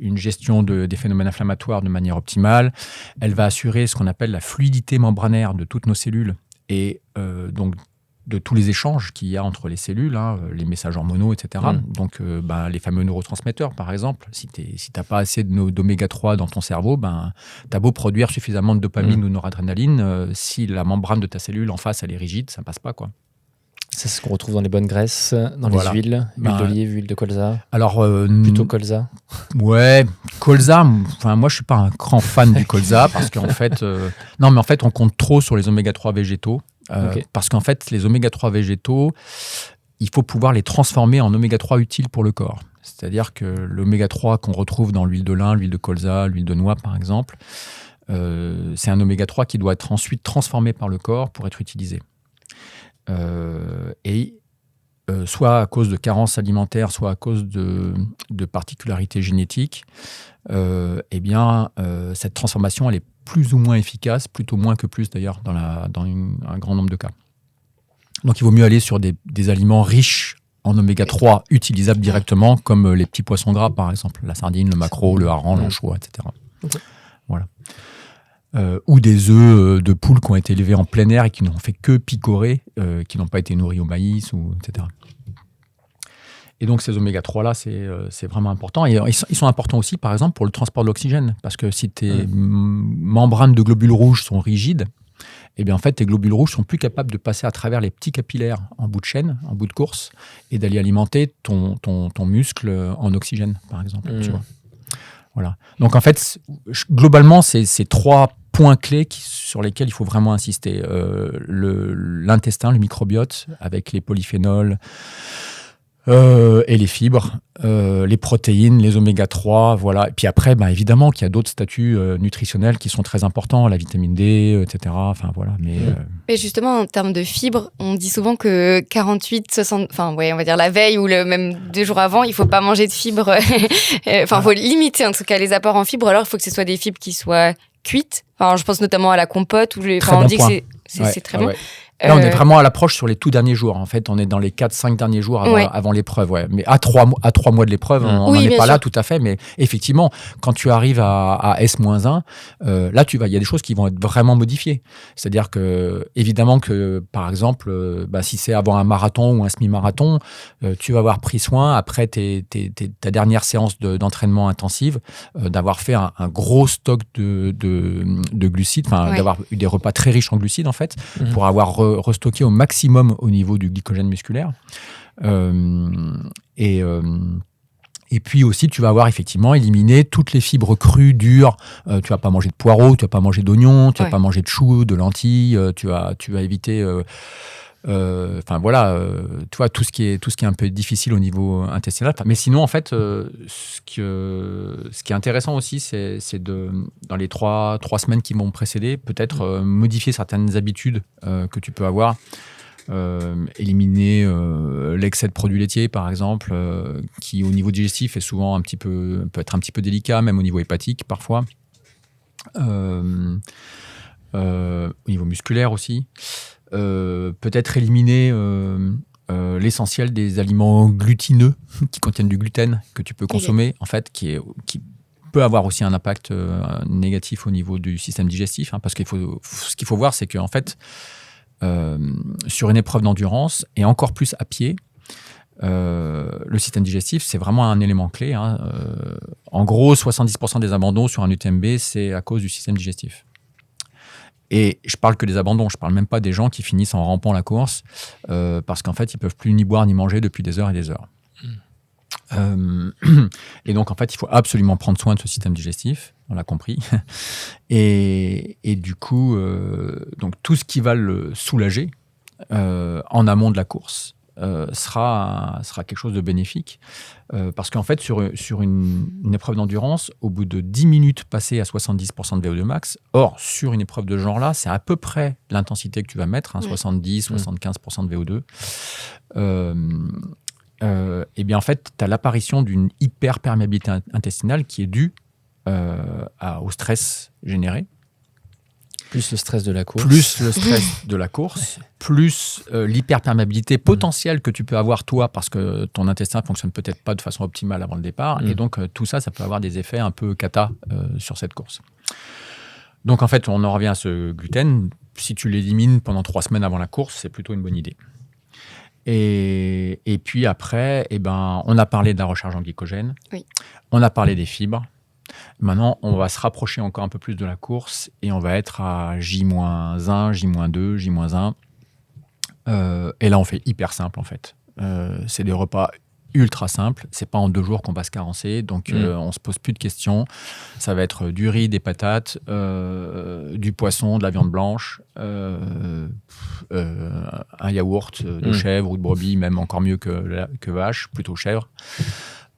une gestion des phénomènes inflammatoires de manière optimale. Elle va assurer ce qu'on appelle la fluidité membranaire de toutes nos cellules et donc de tous les échanges qu'il y a entre les cellules, les messages hormonaux, etc. Donc, les fameux neurotransmetteurs, par exemple, si tu n'as pas assez d'oméga 3 dans ton cerveau, tu as beau produire suffisamment de dopamine ou de noradrénaline, si la membrane de ta cellule en face, elle est rigide, ça ne passe pas, quoi. C'est ce qu'on retrouve dans les bonnes graisses, dans les huiles, huile d'olive, huile de colza. Alors, plutôt colza. Ouais, colza. Enfin, moi, je suis pas un grand fan du colza parce qu'en fait, non, mais en fait, on compte trop sur les oméga 3 végétaux parce qu'en fait, les oméga 3 végétaux, il faut pouvoir les transformer en oméga 3 utiles pour le corps. C'est-à-dire que l'oméga 3 qu'on retrouve dans l'huile de lin, l'huile de colza, l'huile de noix, par exemple, c'est un oméga 3 qui doit être ensuite transformé par le corps pour être utilisé. Soit à cause de carences alimentaires, soit à cause de particularités génétiques, cette transformation, elle est plus ou moins efficace, plutôt moins que plus d'ailleurs, dans un grand nombre de cas. Donc il vaut mieux aller sur des aliments riches en oméga 3 utilisables directement, comme les petits poissons gras par exemple, la sardine, le maquereau, le hareng, l'anchois, etc. Okay. Voilà. Ou des œufs de poules qui ont été élevés en plein air et qui n'ont fait que picorer, qui n'ont pas été nourris au maïs, etc. Et donc ces oméga 3 là, c'est vraiment important. Et ils sont importants aussi, par exemple, pour le transport de l'oxygène, parce que si tes membranes de globules rouges sont rigides, en fait, tes globules rouges sont plus capables de passer à travers les petits capillaires en bout de chaîne, en bout de course, et d'aller alimenter ton muscle en oxygène, par exemple. Tu vois. Voilà. Donc en fait, globalement, c'est 3 points clés sur lesquels il faut vraiment insister. L'intestin, le microbiote, avec les polyphénols et les fibres, les protéines, les oméga 3, voilà. Et puis après, évidemment qu'il y a d'autres statuts nutritionnels qui sont très importants, la vitamine D, etc. Enfin, voilà. Mais justement, en termes de fibres, on dit souvent que 60, on va dire la veille ou même 2 jours avant, il ne faut pas manger de fibres. Il faut limiter en tout cas les apports en fibres. Alors, il faut que ce soit des fibres qui soient cuites. Enfin, je pense notamment à la compote. On dit que c'est très bon. Là, on est vraiment à l'approche sur les tout derniers jours. En fait, on est dans les 4-5 derniers jours avant l'épreuve. Ouais. Mais à 3 mois de l'épreuve, on n'en est pas là tout à fait. Mais effectivement, quand tu arrives à S-1, là, il y a des choses qui vont être vraiment modifiées. C'est-à-dire que, évidemment, que par exemple, si c'est avant un marathon ou un semi-marathon, tu vas avoir pris soin, après ta dernière séance d'entraînement intensive, d'avoir fait un gros stock de glucides, d'avoir eu des repas très riches en glucides, en fait, pour avoir restocker au maximum au niveau du glycogène musculaire. Et puis aussi, tu vas avoir effectivement éliminé toutes les fibres crues, dures. Tu vas pas manger de poireaux, tu vas pas manger d'oignons, tu vas pas manger de choux, de lentilles. Tu vas éviter... tu vois, tout ce qui est un peu difficile au niveau intestinal. Mais sinon, en fait, ce qui est intéressant aussi, c'est dans les trois semaines qui m'ont précédé, peut-être modifier certaines habitudes que tu peux avoir. Éliminer l'excès de produits laitiers, par exemple, qui au niveau digestif est souvent peut être un petit peu délicat, même au niveau hépatique parfois. Au niveau musculaire aussi. Peut-être éliminer l'essentiel des aliments glutineux qui contiennent du gluten que tu peux consommer, en fait, qui peut avoir aussi un impact négatif au niveau du système digestif, parce ce qu'il faut voir, c'est qu'en fait, sur une épreuve d'endurance, et encore plus à pied, le système digestif, c'est vraiment un élément clé. En gros, 70% des abandons sur un UTMB, c'est à cause du système digestif. Et je parle que des abandons, je parle même pas des gens qui finissent en rampant la course, parce qu'en fait, ils peuvent plus ni boire ni manger depuis des heures et des heures. Et donc, en fait, il faut absolument prendre soin de ce système digestif, on l'a compris. Et du coup, donc, tout ce qui va le soulager en amont de la course sera quelque chose de bénéfique. Parce qu'en fait, sur une épreuve d'endurance, au bout de 10 minutes passées à 70% de VO2 max, or, sur une épreuve de ce genre-là, c'est à peu près l'intensité que tu vas mettre, 70-75% de VO2. Et bien en fait, tu as l'apparition d'une hyperperméabilité intestinale qui est due au stress généré. Plus le stress de la course. Plus le stress de la course, plus l'hyperperméabilité potentielle que tu peux avoir toi, parce que ton intestin ne fonctionne peut-être pas de façon optimale avant le départ. Et donc, tout ça, ça peut avoir des effets un peu cata sur cette course. Donc, en fait, on en revient à ce gluten. Si tu l'élimines pendant 3 semaines avant la course, c'est plutôt une bonne idée. Et puis après, on a parlé de la recharge en glycogène. Oui. On a parlé des fibres. Maintenant, on va se rapprocher encore un peu plus de la course et on va être à J-1, J-2, J-1. Et là, on fait hyper simple, en fait. C'est des repas ultra simples. C'est pas en 2 jours qu'on va se carencer. Donc, on se pose plus de questions. Ça va être du riz, des patates, du poisson, de la viande blanche, un yaourt de chèvre ou de brebis, même encore mieux que vache, plutôt chèvre.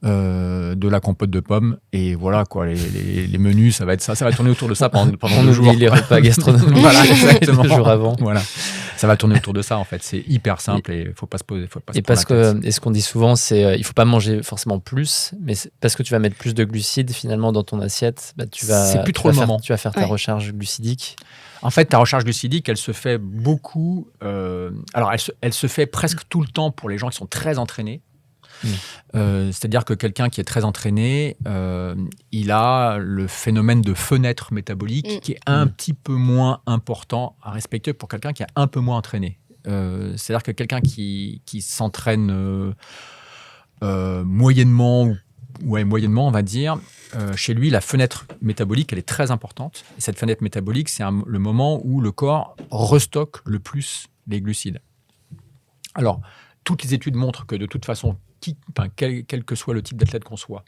De la compote de pommes et voilà quoi, les menus, ça va être ça va tourner autour de ça pendant 2 jours. On oublie les repas gastronomiques. Voilà, exactement. 2 jours avant. Voilà, ça va tourner autour de ça en fait. C'est hyper simple et faut pas se poser. Et parce que, et ce qu'on dit souvent, c'est il faut pas manger forcément plus, mais parce que tu vas mettre plus de glucides finalement dans ton assiette, c'est plus trop le moment. Tu vas faire ta recharge glucidique. En fait, ta recharge glucidique, elle se fait beaucoup. Alors, elle se fait presque tout le temps pour les gens qui sont très entraînés. C'est-à-dire que quelqu'un qui est très entraîné, il a le phénomène de fenêtre métabolique qui est un petit peu moins important à respecter pour quelqu'un qui est un peu moins entraîné. C'est-à-dire que quelqu'un qui s'entraîne moyennement, on va dire, chez lui, la fenêtre métabolique, elle est très importante. Et cette fenêtre métabolique, c'est le moment où le corps restocke le plus les glucides. Alors, toutes les études montrent que de toute façon, quel que soit le type d'athlète qu'on soit,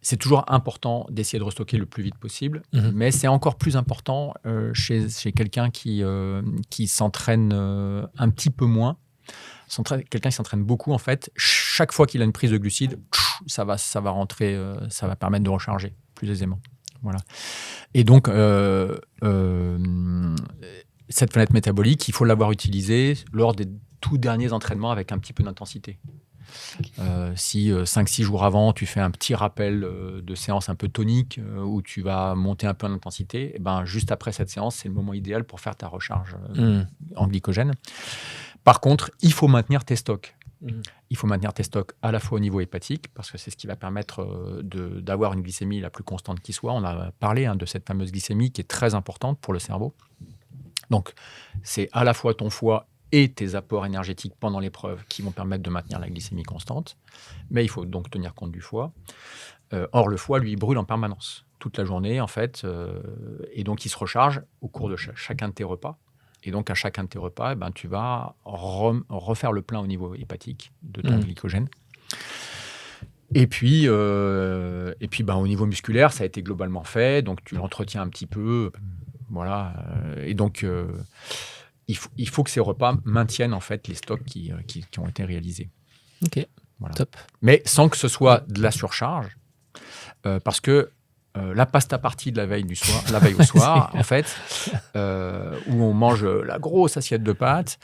c'est toujours important d'essayer de restocker le plus vite possible, mais c'est encore plus important chez quelqu'un qui s'entraîne un petit peu moins. Quelqu'un qui s'entraîne beaucoup, en fait, chaque fois qu'il a une prise de glucides, ça va rentrer, ça va permettre de recharger plus aisément. Voilà. Et donc, cette fenêtre métabolique, il faut l'avoir utilisée lors des tout derniers entraînements avec un petit peu d'intensité. Si 5-6 jours avant, tu fais un petit rappel de séance un peu tonique où tu vas monter un peu en intensité, et juste après cette séance, c'est le moment idéal pour faire ta recharge en glycogène. Par contre, il faut maintenir tes stocks. Il faut maintenir tes stocks à la fois au niveau hépatique, parce que c'est ce qui va permettre d'avoir une glycémie la plus constante qui soit. On a parlé de cette fameuse glycémie qui est très importante pour le cerveau. Donc, c'est à la fois ton foie et tes apports énergétiques pendant l'épreuve qui vont permettre de maintenir la glycémie constante. Mais il faut donc tenir compte du foie. Or, le foie, lui, brûle en permanence, toute la journée, en fait. Et donc, il se recharge au cours de chacun de tes repas. Et donc, à chacun de tes repas, tu vas refaire le plein au niveau hépatique de ton glycogène. Et puis, au niveau musculaire, ça a été globalement fait. Donc, tu l'entretiens un petit peu. Voilà. Et donc, il faut que ces repas maintiennent en fait les stocks qui ont été réalisés. Ok, voilà. Top. Mais sans que ce soit de la surcharge. Parce que la pasta partie de la veille au soir, en fait, où on mange la grosse assiette de pâtes,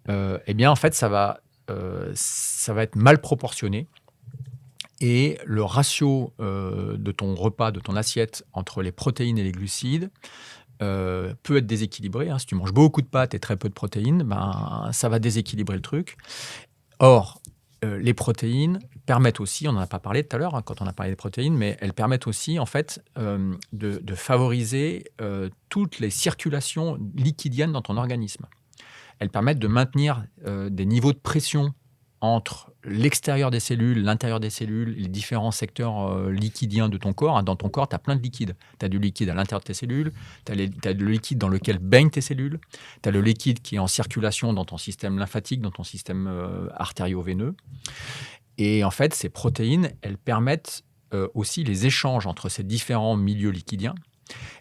en fait, ça va être mal proportionné. Et le ratio de ton repas, de ton assiette, entre les protéines et les glucides, peut être déséquilibré. Si tu manges beaucoup de pâtes et très peu de protéines, ça va déséquilibrer le truc. Or, les protéines permettent aussi, on n'en a pas parlé tout à l'heure quand on a parlé des protéines, mais elles permettent aussi en fait de favoriser toutes les circulations liquidiennes dans ton organisme. Elles permettent de maintenir des niveaux de pression entre l'extérieur des cellules, l'intérieur des cellules, les différents secteurs liquidiens de ton corps. Dans ton corps, tu as plein de liquides. Tu as du liquide à l'intérieur de tes cellules, tu as le liquide dans lequel baignent tes cellules, tu as le liquide qui est en circulation dans ton système lymphatique, dans ton système artério-veineux. Et en fait, ces protéines, elles permettent aussi les échanges entre ces différents milieux liquidiens.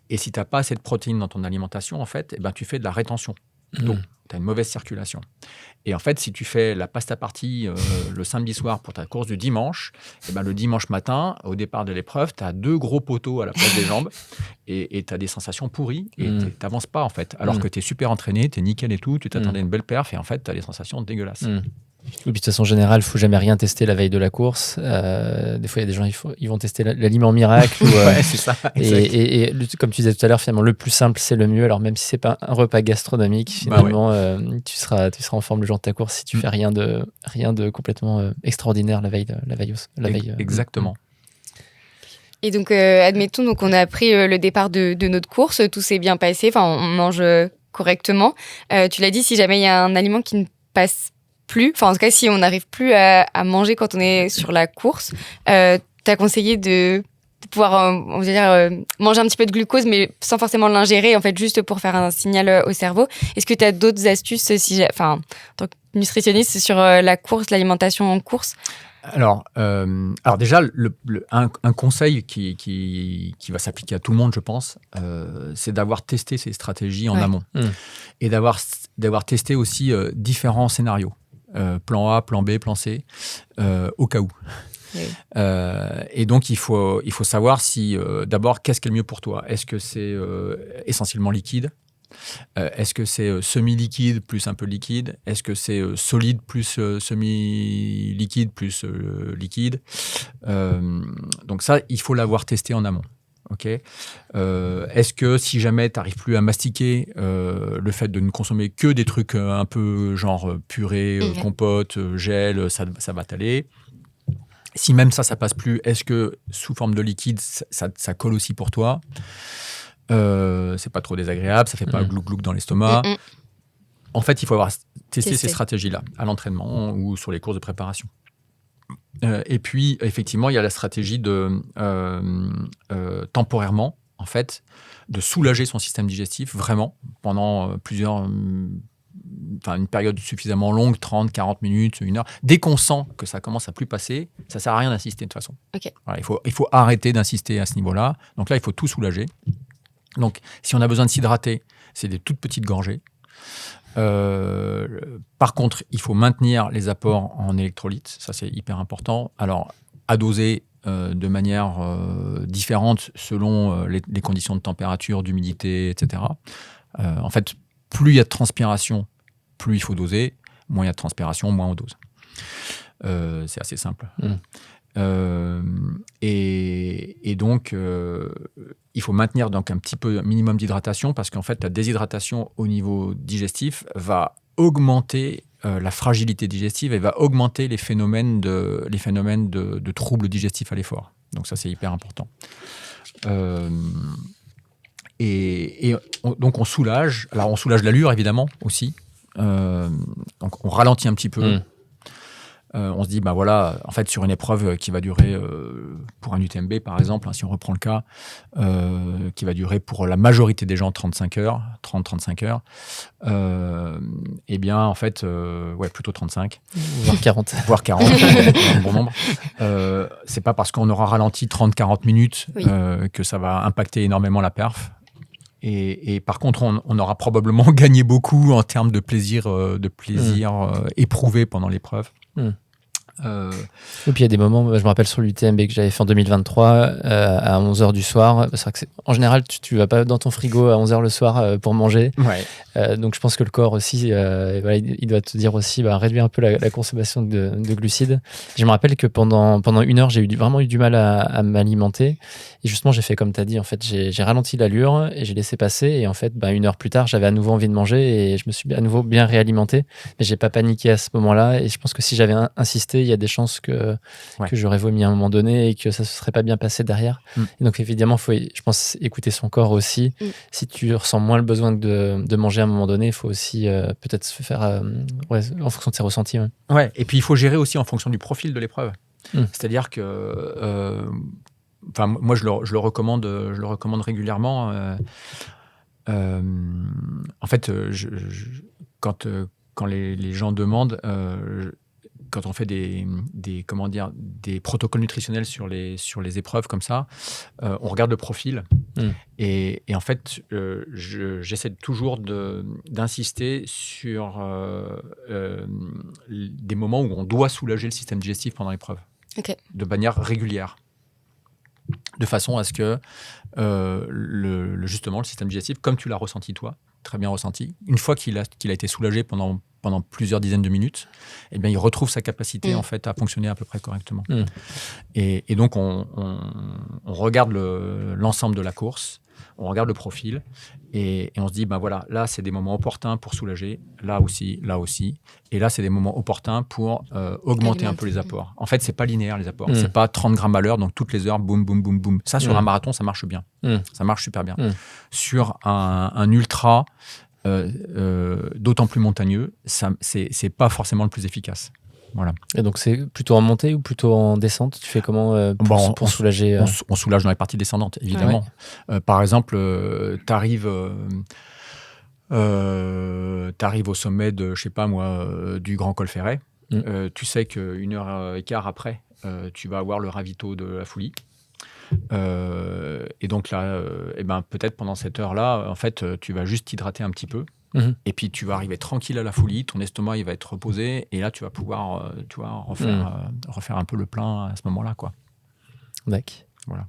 Et si tu n'as pas assez de protéines dans ton alimentation, en fait, tu fais de la rétention. Donc, tu as une mauvaise circulation. Et en fait, si tu fais la pasta partie le samedi soir pour ta course du dimanche, le dimanche matin, au départ de l'épreuve, tu as 2 gros poteaux à la place des jambes et tu as des sensations pourries et tu n'avances pas en fait. Alors que tu es super entraîné, tu es nickel et tout, tu t'attendais à une belle perf et en fait, tu as des sensations dégueulasses. Oui, puis de façon générale, il ne faut jamais rien tester la veille de la course. Des fois, il y a des gens, ils vont tester l'aliment miracle. Ouais, c'est ça. Et comme tu disais tout à l'heure, finalement, le plus simple, c'est le mieux. Alors, même si ce n'est pas un repas gastronomique, finalement, tu seras en forme le jour de ta course si tu fais rien de complètement extraordinaire la veille. Exactement. Et donc, admettons, on a appris le départ de notre course, tout s'est bien passé, on mange correctement. Tu l'as dit, si jamais il y a un aliment qui ne passe plus, en tout cas si on n'arrive plus à manger quand on est sur la course, t'as conseillé de pouvoir manger un petit peu de glucose mais sans forcément l'ingérer, en fait juste pour faire un signal au cerveau. Est-ce que tu as d'autres astuces en tant que nutritionniste sur la course, l'alimentation en course? Alors déjà, un conseil qui va s'appliquer à tout le monde, je pense, c'est d'avoir testé ces stratégies en amont et d'avoir testé aussi différents scénarios. Plan A, plan B, plan C, au cas où. Oui. Et donc, il faut savoir si, d'abord, qu'est-ce qui est le mieux pour toi ? Est-ce que c'est essentiellement liquide ? Est-ce que c'est semi-liquide plus un peu liquide ? Est-ce que c'est solide plus semi-liquide plus liquide ? Donc ça, il faut l'avoir testé en amont. Okay. Est-ce que si jamais tu n'arrives plus à mastiquer, le fait de ne consommer que des trucs un peu genre purée, compote, gel, ça va t'aller. Si même ça passe plus, est-ce que sous forme de liquide, ça colle aussi pour toi ? C'est pas trop désagréable, ça fait pas glouk-glouk dans l'estomac. En fait, il faut avoir testé ces stratégies-là à l'entraînement ou sur les courses de préparation. Et puis, effectivement, il y a la stratégie de temporairement, en fait, de soulager son système digestif vraiment pendant une période suffisamment longue, 30, 40 minutes, 1 heure. Dès qu'on sent que ça commence à plus passer, ça ne sert à rien d'insister de toute façon. Okay. Voilà, il faut arrêter d'insister à ce niveau-là. Donc là, il faut tout soulager. Donc, si on a besoin de s'hydrater, c'est des toutes petites gorgées. Par contre, il faut maintenir les apports en électrolytes, ça c'est hyper important. Alors, à doser de manière différente selon les conditions de température, d'humidité, etc. En fait, plus il y a de transpiration, plus il faut doser. Moins il y a de transpiration, moins on dose. C'est assez simple. Et donc, il faut maintenir donc un petit peu un minimum d'hydratation parce qu'en fait, la déshydratation au niveau digestif va augmenter la fragilité digestive et va augmenter les phénomènes de troubles digestifs à l'effort. Donc ça, c'est hyper important. Donc on soulage. Alors on soulage l'allure évidemment aussi. Donc on ralentit un petit peu. on se dit, ben voilà, en fait, sur une épreuve qui va durer, pour un UTMB par exemple, si on reprend le cas, qui va durer pour la majorité des gens 35 heures, eh bien, en fait, plutôt 35. Voire 40. Voire 40, un bon nombre. C'est pas parce qu'on aura ralenti 30-40 minutes que ça va impacter énormément la perf. Et par contre, on aura probablement gagné beaucoup en termes de plaisir éprouvé pendant l'épreuve. Et puis il y a des moments, je me rappelle sur l'UTMB que j'avais fait en 2023 à 11h du soir. C'est vrai que en général, tu vas pas dans ton frigo à 11h le soir pour manger. Donc je pense que le corps aussi, il doit te dire aussi réduire un peu la consommation de glucides. Je me rappelle que pendant une heure, j'ai vraiment eu du mal à m'alimenter. Et justement, j'ai fait comme tu as dit, en fait, j'ai ralenti l'allure et j'ai laissé passer. Et en fait, une heure plus tard, j'avais à nouveau envie de manger et je me suis à nouveau bien réalimenté. Mais j'ai pas paniqué à ce moment-là. Et je pense que si j'avais insisté, il y a des chances que j'aurais vomi à un moment donné et que ça se serait pas bien passé derrière. Et donc évidemment, il faut, je pense, écouter son corps aussi. Si tu ressens moins le besoin de manger à un moment donné, il faut aussi peut-être se faire en fonction de ses ressentis. Et puis il faut gérer aussi en fonction du profil de l'épreuve. C'est-à-dire que moi je le recommande régulièrement. En fait, quand les gens demandent, quand on fait des protocoles nutritionnels sur les épreuves comme ça, on regarde le profil. Et en fait, j'essaie toujours d'insister sur des moments où on doit soulager le système digestif pendant l'épreuve, de manière régulière, de façon à ce que justement le système digestif, comme tu l'as ressenti toi, très bien ressenti, une fois qu'il a été soulagé pendant plusieurs dizaines de minutes, eh bien, il retrouve sa capacité en fait à fonctionner à peu près correctement. Et donc on regarde l'ensemble de la course, on regarde le profil et on se dit voilà, là c'est des moments opportuns pour soulager, là aussi, et là c'est des moments opportuns pour augmenter un peu les apports. En fait, c'est pas linéaire les apports, c'est pas 30 grammes à l'heure, donc toutes les heures, boum, boum, boum, boum. Ça sur un marathon, ça marche bien, ça marche super bien. Sur un ultra, d'autant plus montagneux, c'est pas forcément le plus efficace. Voilà. Et donc c'est plutôt en montée ou plutôt en descente? Tu fais comment pour soulager on soulage dans les parties descendantes, évidemment. Par exemple, t'arrives au sommet de, je sais pas moi, du Grand Col Ferret. Tu sais qu'une heure et quart après, tu vas avoir le ravito de la Foulie. Et donc là, peut-être pendant cette heure-là, en fait, tu vas juste t'hydrater un petit peu. Et puis tu vas arriver tranquille à la Foulie, ton estomac il va être reposé, et là tu vas pouvoir refaire un peu le plein à ce moment-là, quoi. D'accord. Voilà.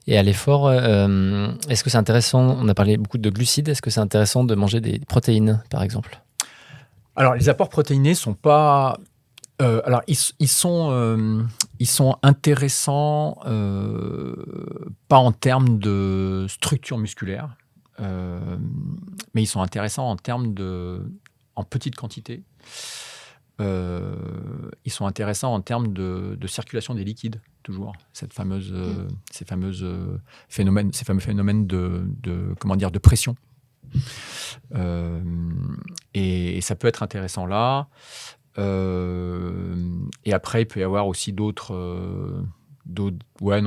Et à l'effort, est-ce que c'est intéressant, on a parlé beaucoup de glucides, est-ce que c'est intéressant de manger des protéines, par exemple? Alors les apports protéinés sont pas... alors, ils sont intéressants, pas en termes de structure musculaire, mais ils sont intéressants en termes en petite quantité. Ils sont intéressants en termes de circulation des liquides, toujours. Ces fameux phénomènes de pression. Et ça peut être intéressant là. Et après, il peut y avoir aussi d'autres.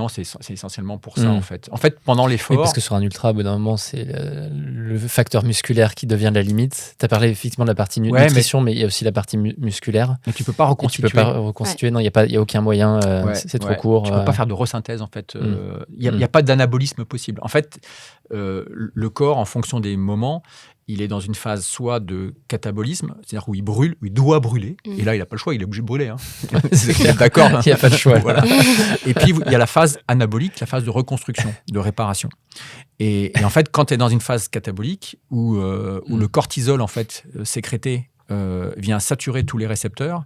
C'est essentiellement pour ça, en fait. En fait, pendant l'effort... Oui, parce que sur un ultra, au bout d'un moment, c'est le facteur musculaire qui devient la limite. Tu as parlé effectivement de la partie nutrition, mais il y a aussi la partie musculaire. Mais tu ne peux pas reconstituer. Non, il n'y a aucun moyen, c'est trop court. Tu ne peux pas faire de resynthèse, en fait. Il n'y a pas d'anabolisme possible. En fait, le corps, en fonction des moments, il est dans une phase soit de catabolisme, c'est-à-dire où il brûle, où il doit brûler, et là, il n'a pas le choix, il est obligé de brûler. Hein. D'accord. Il n'y a pas le choix. Voilà. Et puis, il y a la phase anabolique, la phase de reconstruction, de réparation. Et en fait, quand tu es dans une phase catabolique, où le cortisol, en fait, sécrété, vient saturer tous les récepteurs,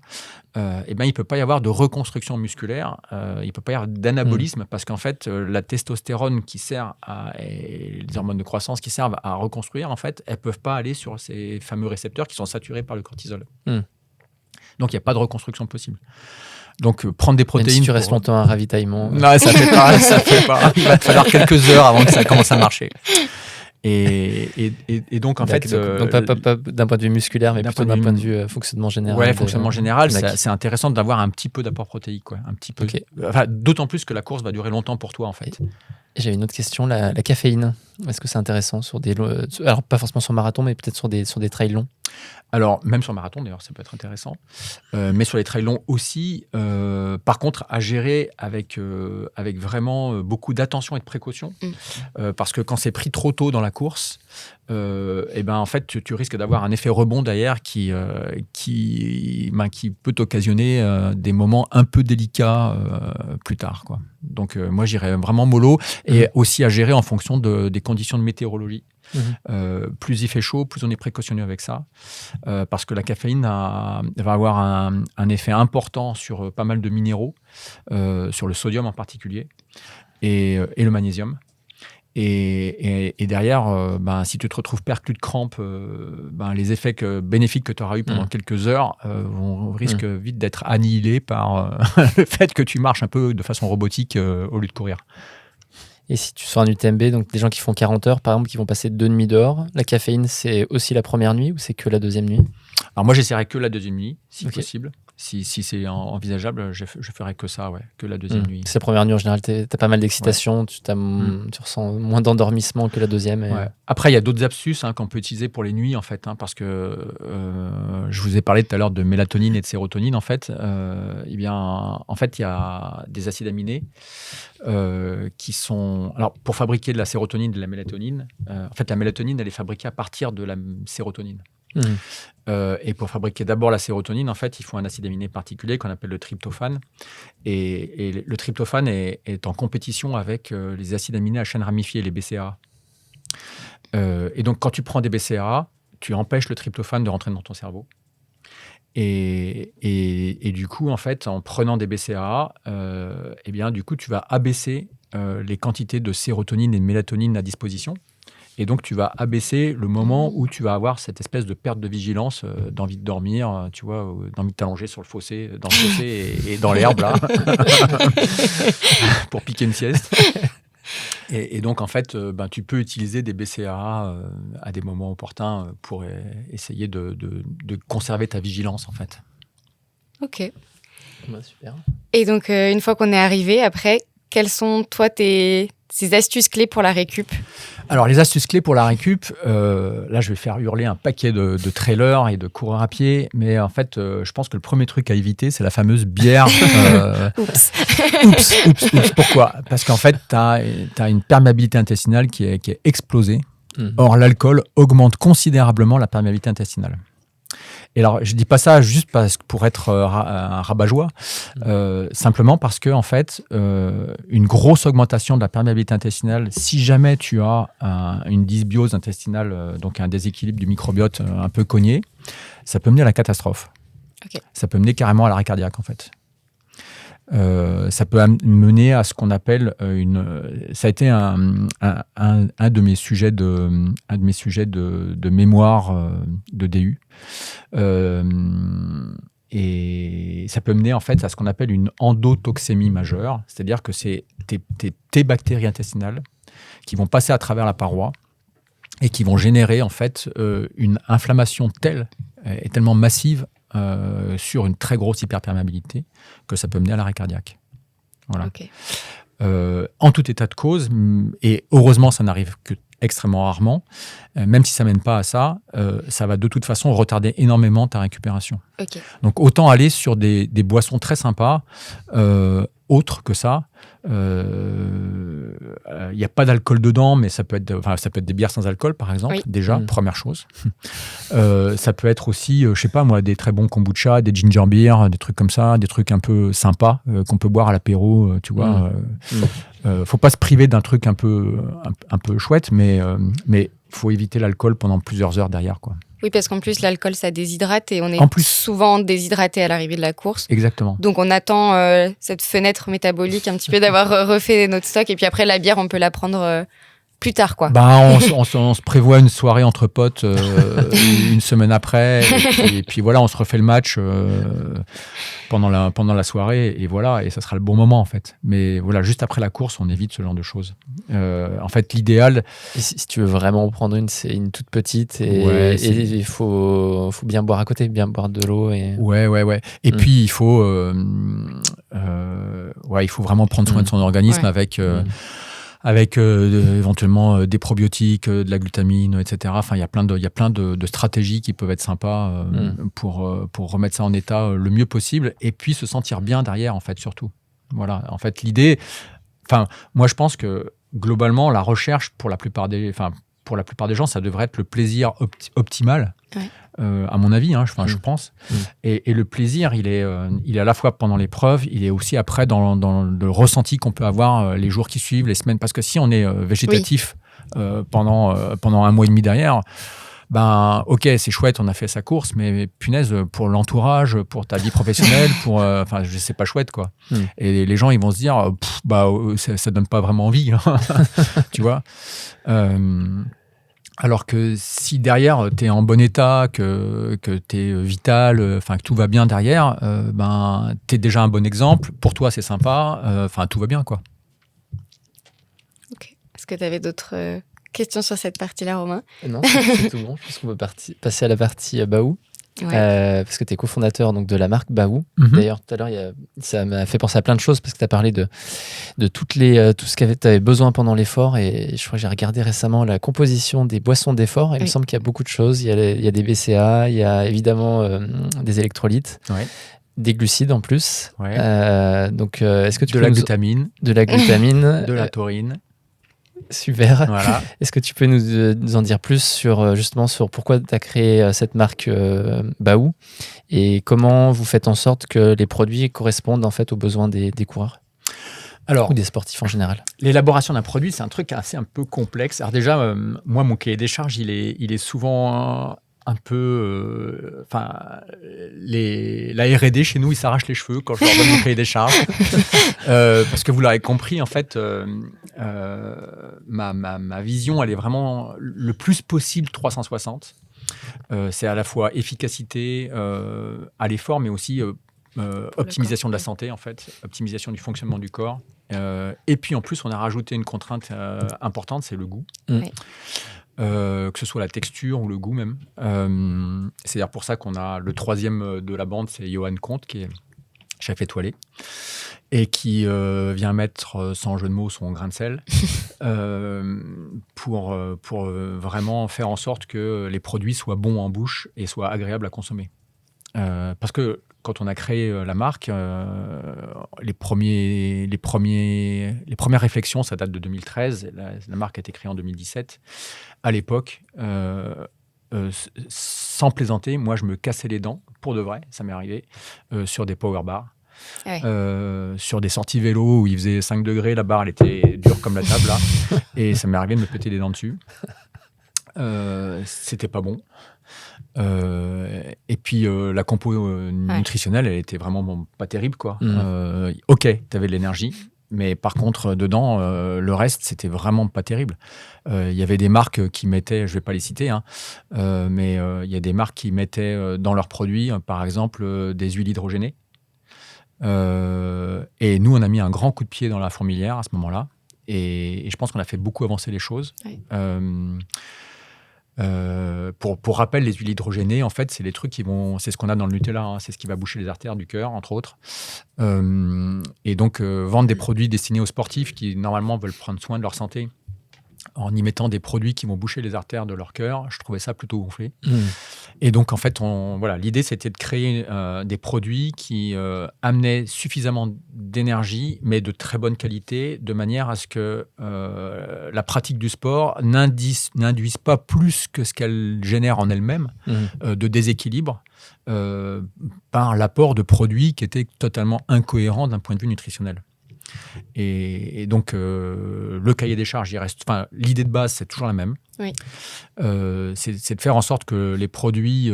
il ne peut pas y avoir de reconstruction musculaire, il ne peut pas y avoir d'anabolisme, parce qu'en fait, la testostérone qui sert et les hormones de croissance qui servent à reconstruire, en fait, elles ne peuvent pas aller sur ces fameux récepteurs qui sont saturés par le cortisol. Donc, il n'y a pas de reconstruction possible. Donc, prendre des protéines... Même si tu restes longtemps à ravitaillement... Non, ça ne fait pas. Il va te falloir quelques heures avant que ça commence à marcher. Et donc, en fait... Donc, pas d'un point de vue musculaire, mais plutôt d'un point de vue fonctionnement général. Ouais, fonctionnement général, c'est intéressant d'avoir un petit peu d'apport protéique, quoi. Un petit peu. Okay. Enfin, d'autant plus que la course va durer longtemps pour toi, en fait. Et j'avais une autre question, la caféine. Est-ce que c'est intéressant sur des... Alors, pas forcément sur marathon, mais peut-être sur des trails longs? Alors, même sur marathon, d'ailleurs, ça peut être intéressant. Mais sur les trails longs aussi. Par contre, à gérer avec vraiment beaucoup d'attention et de précaution. Parce que quand c'est pris trop tôt dans la course, en fait, tu risques d'avoir un effet rebond derrière qui peut t'occasionner des moments un peu délicats plus tard, quoi. Donc, moi, j'irais vraiment mollo. Et aussi à gérer en fonction des conditions de météorologie. Plus il fait chaud, plus on est précautionneux avec ça, parce que la caféine va avoir un effet important sur pas mal de minéraux, sur le sodium en particulier, et le magnésium. Et derrière, si tu te retrouves perclus de crampes, les effets bénéfiques que tu auras eu pendant quelques heures risquent vite d'être annihilés par le fait que tu marches un peu de façon robotique au lieu de courir. Et si tu sors un UTMB, donc des gens qui font 40 heures, par exemple, qui vont passer 2 nuits dehors, la caféine, c'est aussi la première nuit ou c'est que la deuxième nuit? Alors moi, j'essaierai que la deuxième nuit, si possible. Si c'est envisageable, je ferai que ça, que la deuxième nuit. C'est la première nuit, en général, tu as pas mal d'excitation, tu ressens moins d'endormissement que la deuxième. Ouais. Après, il y a d'autres astuces qu'on peut utiliser pour les nuits, en fait, parce que je vous ai parlé tout à l'heure de mélatonine et de sérotonine, en fait. En fait, il y a des acides aminés qui sont... Alors, pour fabriquer de la sérotonine et de la mélatonine, en fait, la mélatonine, elle est fabriquée à partir de la sérotonine. Et pour fabriquer d'abord la sérotonine, en fait, il faut un acide aminé particulier qu'on appelle le tryptophane. Et le tryptophane est en compétition avec les acides aminés à chaîne ramifiée, les BCAA. Et donc, quand tu prends des BCAA, tu empêches le tryptophane de rentrer dans ton cerveau. Et du coup, en fait, en prenant des BCAA, du coup, tu vas abaisser les quantités de sérotonine et de mélatonine à disposition. Et donc, tu vas abaisser le moment où tu vas avoir cette espèce de perte de vigilance, d'envie de dormir, tu vois, d'envie de t'allonger sur le fossé, dans le fossé et dans l'herbe, là, pour piquer une sieste. Et donc, en fait, tu peux utiliser des BCAA à des moments opportuns pour essayer de conserver ta vigilance, en fait. Ok. Super. Et donc, une fois qu'on est arrivé, après, quelles sont, toi, ces astuces clés pour la récup? Alors, les astuces clés pour la récup, là, je vais faire hurler un paquet de trailers et de coureurs à pied, mais en fait, je pense que le premier truc à éviter, c'est la fameuse bière. Oups. Oups. Pourquoi? Parce qu'en fait, tu as une perméabilité intestinale qui est explosée. Or, l'alcool augmente considérablement la perméabilité intestinale. Et alors, je ne dis pas ça juste pour être un rabat-joie, simplement parce que, en fait, une grosse augmentation de la perméabilité intestinale, si jamais tu as une dysbiose intestinale, donc un déséquilibre du microbiote un peu cogné, ça peut mener à la catastrophe. Okay. Ça peut mener carrément à l'arrêt cardiaque, en fait. Ça peut mener à ce qu'on appelle ça a été un de mes sujets de mémoire de DU, et ça peut mener en fait à ce qu'on appelle une endotoxémie majeure, c'est-à-dire que c'est tes bactéries intestinales qui vont passer à travers la paroi et qui vont générer en fait une inflammation telle et tellement massive sur une très grosse hyperperméabilité que ça peut mener à l'arrêt cardiaque. Voilà. Okay. En tout état de cause, et heureusement ça n'arrive que extrêmement rarement, même si ça ne mène pas à ça, ça va de toute façon retarder énormément ta récupération. Okay. Donc autant aller sur des boissons très sympas, autres que ça. Il n'y a pas d'alcool dedans, mais ça peut être des bières sans alcool, par exemple, déjà, première chose. Ça peut être aussi, je sais pas moi, des très bons kombucha, des ginger beer, des trucs comme ça, des trucs un peu sympas qu'on peut boire à l'apéro, tu vois. Faut pas se priver d'un truc un peu chouette, mais faut éviter l'alcool pendant plusieurs heures derrière, quoi. Oui, parce qu'en plus, l'alcool, ça déshydrate et on est souvent déshydraté à l'arrivée de la course. Exactement. Donc, on attend cette fenêtre métabolique un petit peu d'avoir refait notre stock. Et puis après, la bière, on peut la prendre plus tard, quoi. On se prévoit une soirée entre potes une semaine après, et puis voilà, on se refait le match pendant la soirée, et voilà, et ça sera le bon moment en fait. Mais voilà, juste après la course, on évite ce genre de choses. En fait, l'idéal. Et si tu veux vraiment prendre c'est une toute petite, et il faut bien boire à côté, bien boire de l'eau. Ouais. Et puis il faut vraiment prendre soin de son organisme avec éventuellement des probiotiques, de la glutamine, etc. Enfin, il y a plein de stratégies qui peuvent être sympas pour remettre ça en état le mieux possible, et puis se sentir bien derrière, en fait, surtout. Voilà, en fait, l'idée... Enfin, moi, je pense que, globalement, la recherche, pour la plupart des gens, ça devrait être le plaisir optimal, à mon avis, je pense. Et le plaisir, il est à la fois pendant l'épreuve, il est aussi après dans le ressenti qu'on peut avoir les jours qui suivent, les semaines. Parce que si on est végétatif pendant 1 mois et demi derrière, ok, c'est chouette, on a fait sa course, mais punaise, pour l'entourage, pour ta vie professionnelle, c'est pas chouette, quoi. Et les gens, ils vont se dire, ça donne pas vraiment envie, tu vois. Alors que si derrière, tu es en bon état, que tu es vital, que tout va bien derrière, tu es déjà un bon exemple. Pour toi, c'est sympa. Tout va bien, quoi. Ok. Est-ce que tu avais d'autres questions sur cette partie-là, Romain ? Non, c'est tout bon. Je pense qu'on peut passer à la partie Baou. Parce que tu es cofondateur donc, de la marque Baou. D'ailleurs, tout à l'heure, ça m'a fait penser à plein de choses, parce que tu as parlé de tout ce que tu avais besoin pendant l'effort. Et je crois que j'ai regardé récemment la composition des boissons d'effort. Et il me semble qu'il y a beaucoup de choses. Il y a des BCA, il y a évidemment des électrolytes. Des glucides en plus. Donc, est-ce que tu peux la glutamine. De la glutamine. De la taurine. Super. Voilà. Est-ce que tu peux nous en dire plus sur pourquoi tu as créé cette marque Baou, et comment vous faites en sorte que les produits correspondent en fait aux besoins des coureurs ou des sportifs en général? L'élaboration d'un produit, c'est un truc un peu complexe. Alors déjà, moi, mon cahier des charges, il est souvent un peu... la R&D chez nous, ils s'arrachent les cheveux quand je leur donne mon cahier des charges. Parce que vous l'aurez compris, en fait, ma vision, elle est vraiment le plus possible 360. C'est à la fois efficacité à l'effort, mais aussi optimisation de la santé, en fait, optimisation du fonctionnement du corps. Et puis, en plus, on a rajouté une contrainte importante, c'est le goût. Que ce soit la texture ou le goût même. C'est d'ailleurs pour ça qu'on a le troisième de la bande, c'est Johan Comte, qui est chef étoilé, et qui vient mettre, sans jeu de mots, son grain de sel pour vraiment faire en sorte que les produits soient bons en bouche et soient agréables à consommer. Parce que quand on a créé la marque, les premières réflexions, ça date de 2013. La marque a été créée en 2017. À l'époque, sans plaisanter, moi, je me cassais les dents, pour de vrai, ça m'est arrivé, sur des power bars. Sur des sorties vélo où il faisait 5 degrés, la barre, elle était dure comme la table, là. Et ça m'est arrivé de me péter les dents dessus. C'était pas bon. Et puis la compo nutritionnelle, elle était vraiment pas terrible, quoi. Ok, t'avais de l'énergie, mais par contre dedans le reste c'était vraiment pas terrible. Il y avait des marques qui mettaient, je vais pas les citer, mais il y a des marques qui mettaient dans leurs produits par exemple des huiles hydrogénées, et nous on a mis un grand coup de pied dans la fourmilière à ce moment-là, et je pense qu'on a fait beaucoup avancer les choses. Pour rappel, les huiles hydrogénées, en fait, c'est les trucs c'est ce qu'on a dans le Nutella, c'est ce qui va boucher les artères du cœur, entre autres. Et donc, vendre des produits destinés aux sportifs qui, normalement, veulent prendre soin de leur santé, en y mettant des produits qui vont boucher les artères de leur cœur, je trouvais ça plutôt gonflé. Et donc, en fait, l'idée, c'était de créer des produits qui amenaient suffisamment d'énergie, mais de très bonne qualité, de manière à ce que la pratique du sport n'induise pas plus que ce qu'elle génère en elle-même de déséquilibre par l'apport de produits qui étaient totalement incohérents d'un point de vue nutritionnel. Et donc, le cahier des charges, il reste. Enfin, l'idée de base, c'est toujours la même. Oui. C'est de faire en sorte que les produits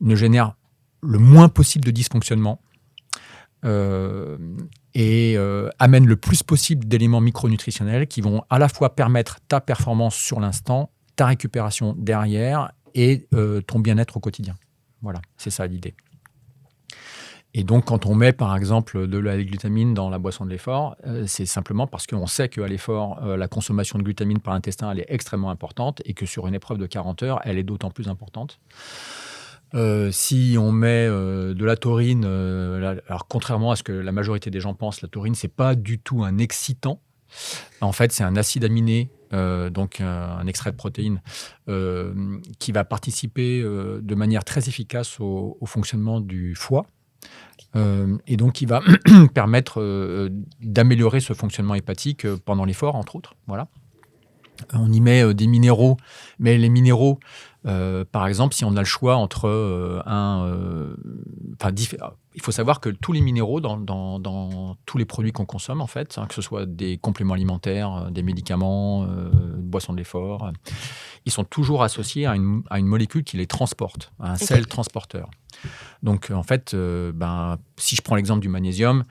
ne génèrent le moins possible de dysfonctionnement, et amène le plus possible d'éléments micronutritionnels qui vont à la fois permettre ta performance sur l'instant, ta récupération derrière et ton bien-être au quotidien. Voilà, c'est ça l'idée. Et donc, quand on met, par exemple, de la glutamine dans la boisson de l'effort, c'est simplement parce qu'on sait qu'à l'effort, la consommation de glutamine par l'intestin, elle est extrêmement importante et que sur une épreuve de 40 heures, elle est d'autant plus importante. Si on met de la taurine, alors contrairement à ce que la majorité des gens pensent, la taurine, c'est pas du tout un excitant. En fait, c'est un acide aminé, donc un extrait de protéines, qui va participer de manière très efficace au fonctionnement du foie. Et donc, il va permettre d'améliorer ce fonctionnement hépatique pendant l'effort, entre autres. Voilà. On y met des minéraux, mais les minéraux, par exemple, si on a le choix entre il faut savoir que tous les minéraux dans tous les produits qu'on consomme, en fait, que ce soit des compléments alimentaires, des médicaments, boissons de l'effort, ils sont toujours associés à une molécule qui les transporte, à un sel transporteur. Donc, en fait, si je prends l'exemple du magnésium,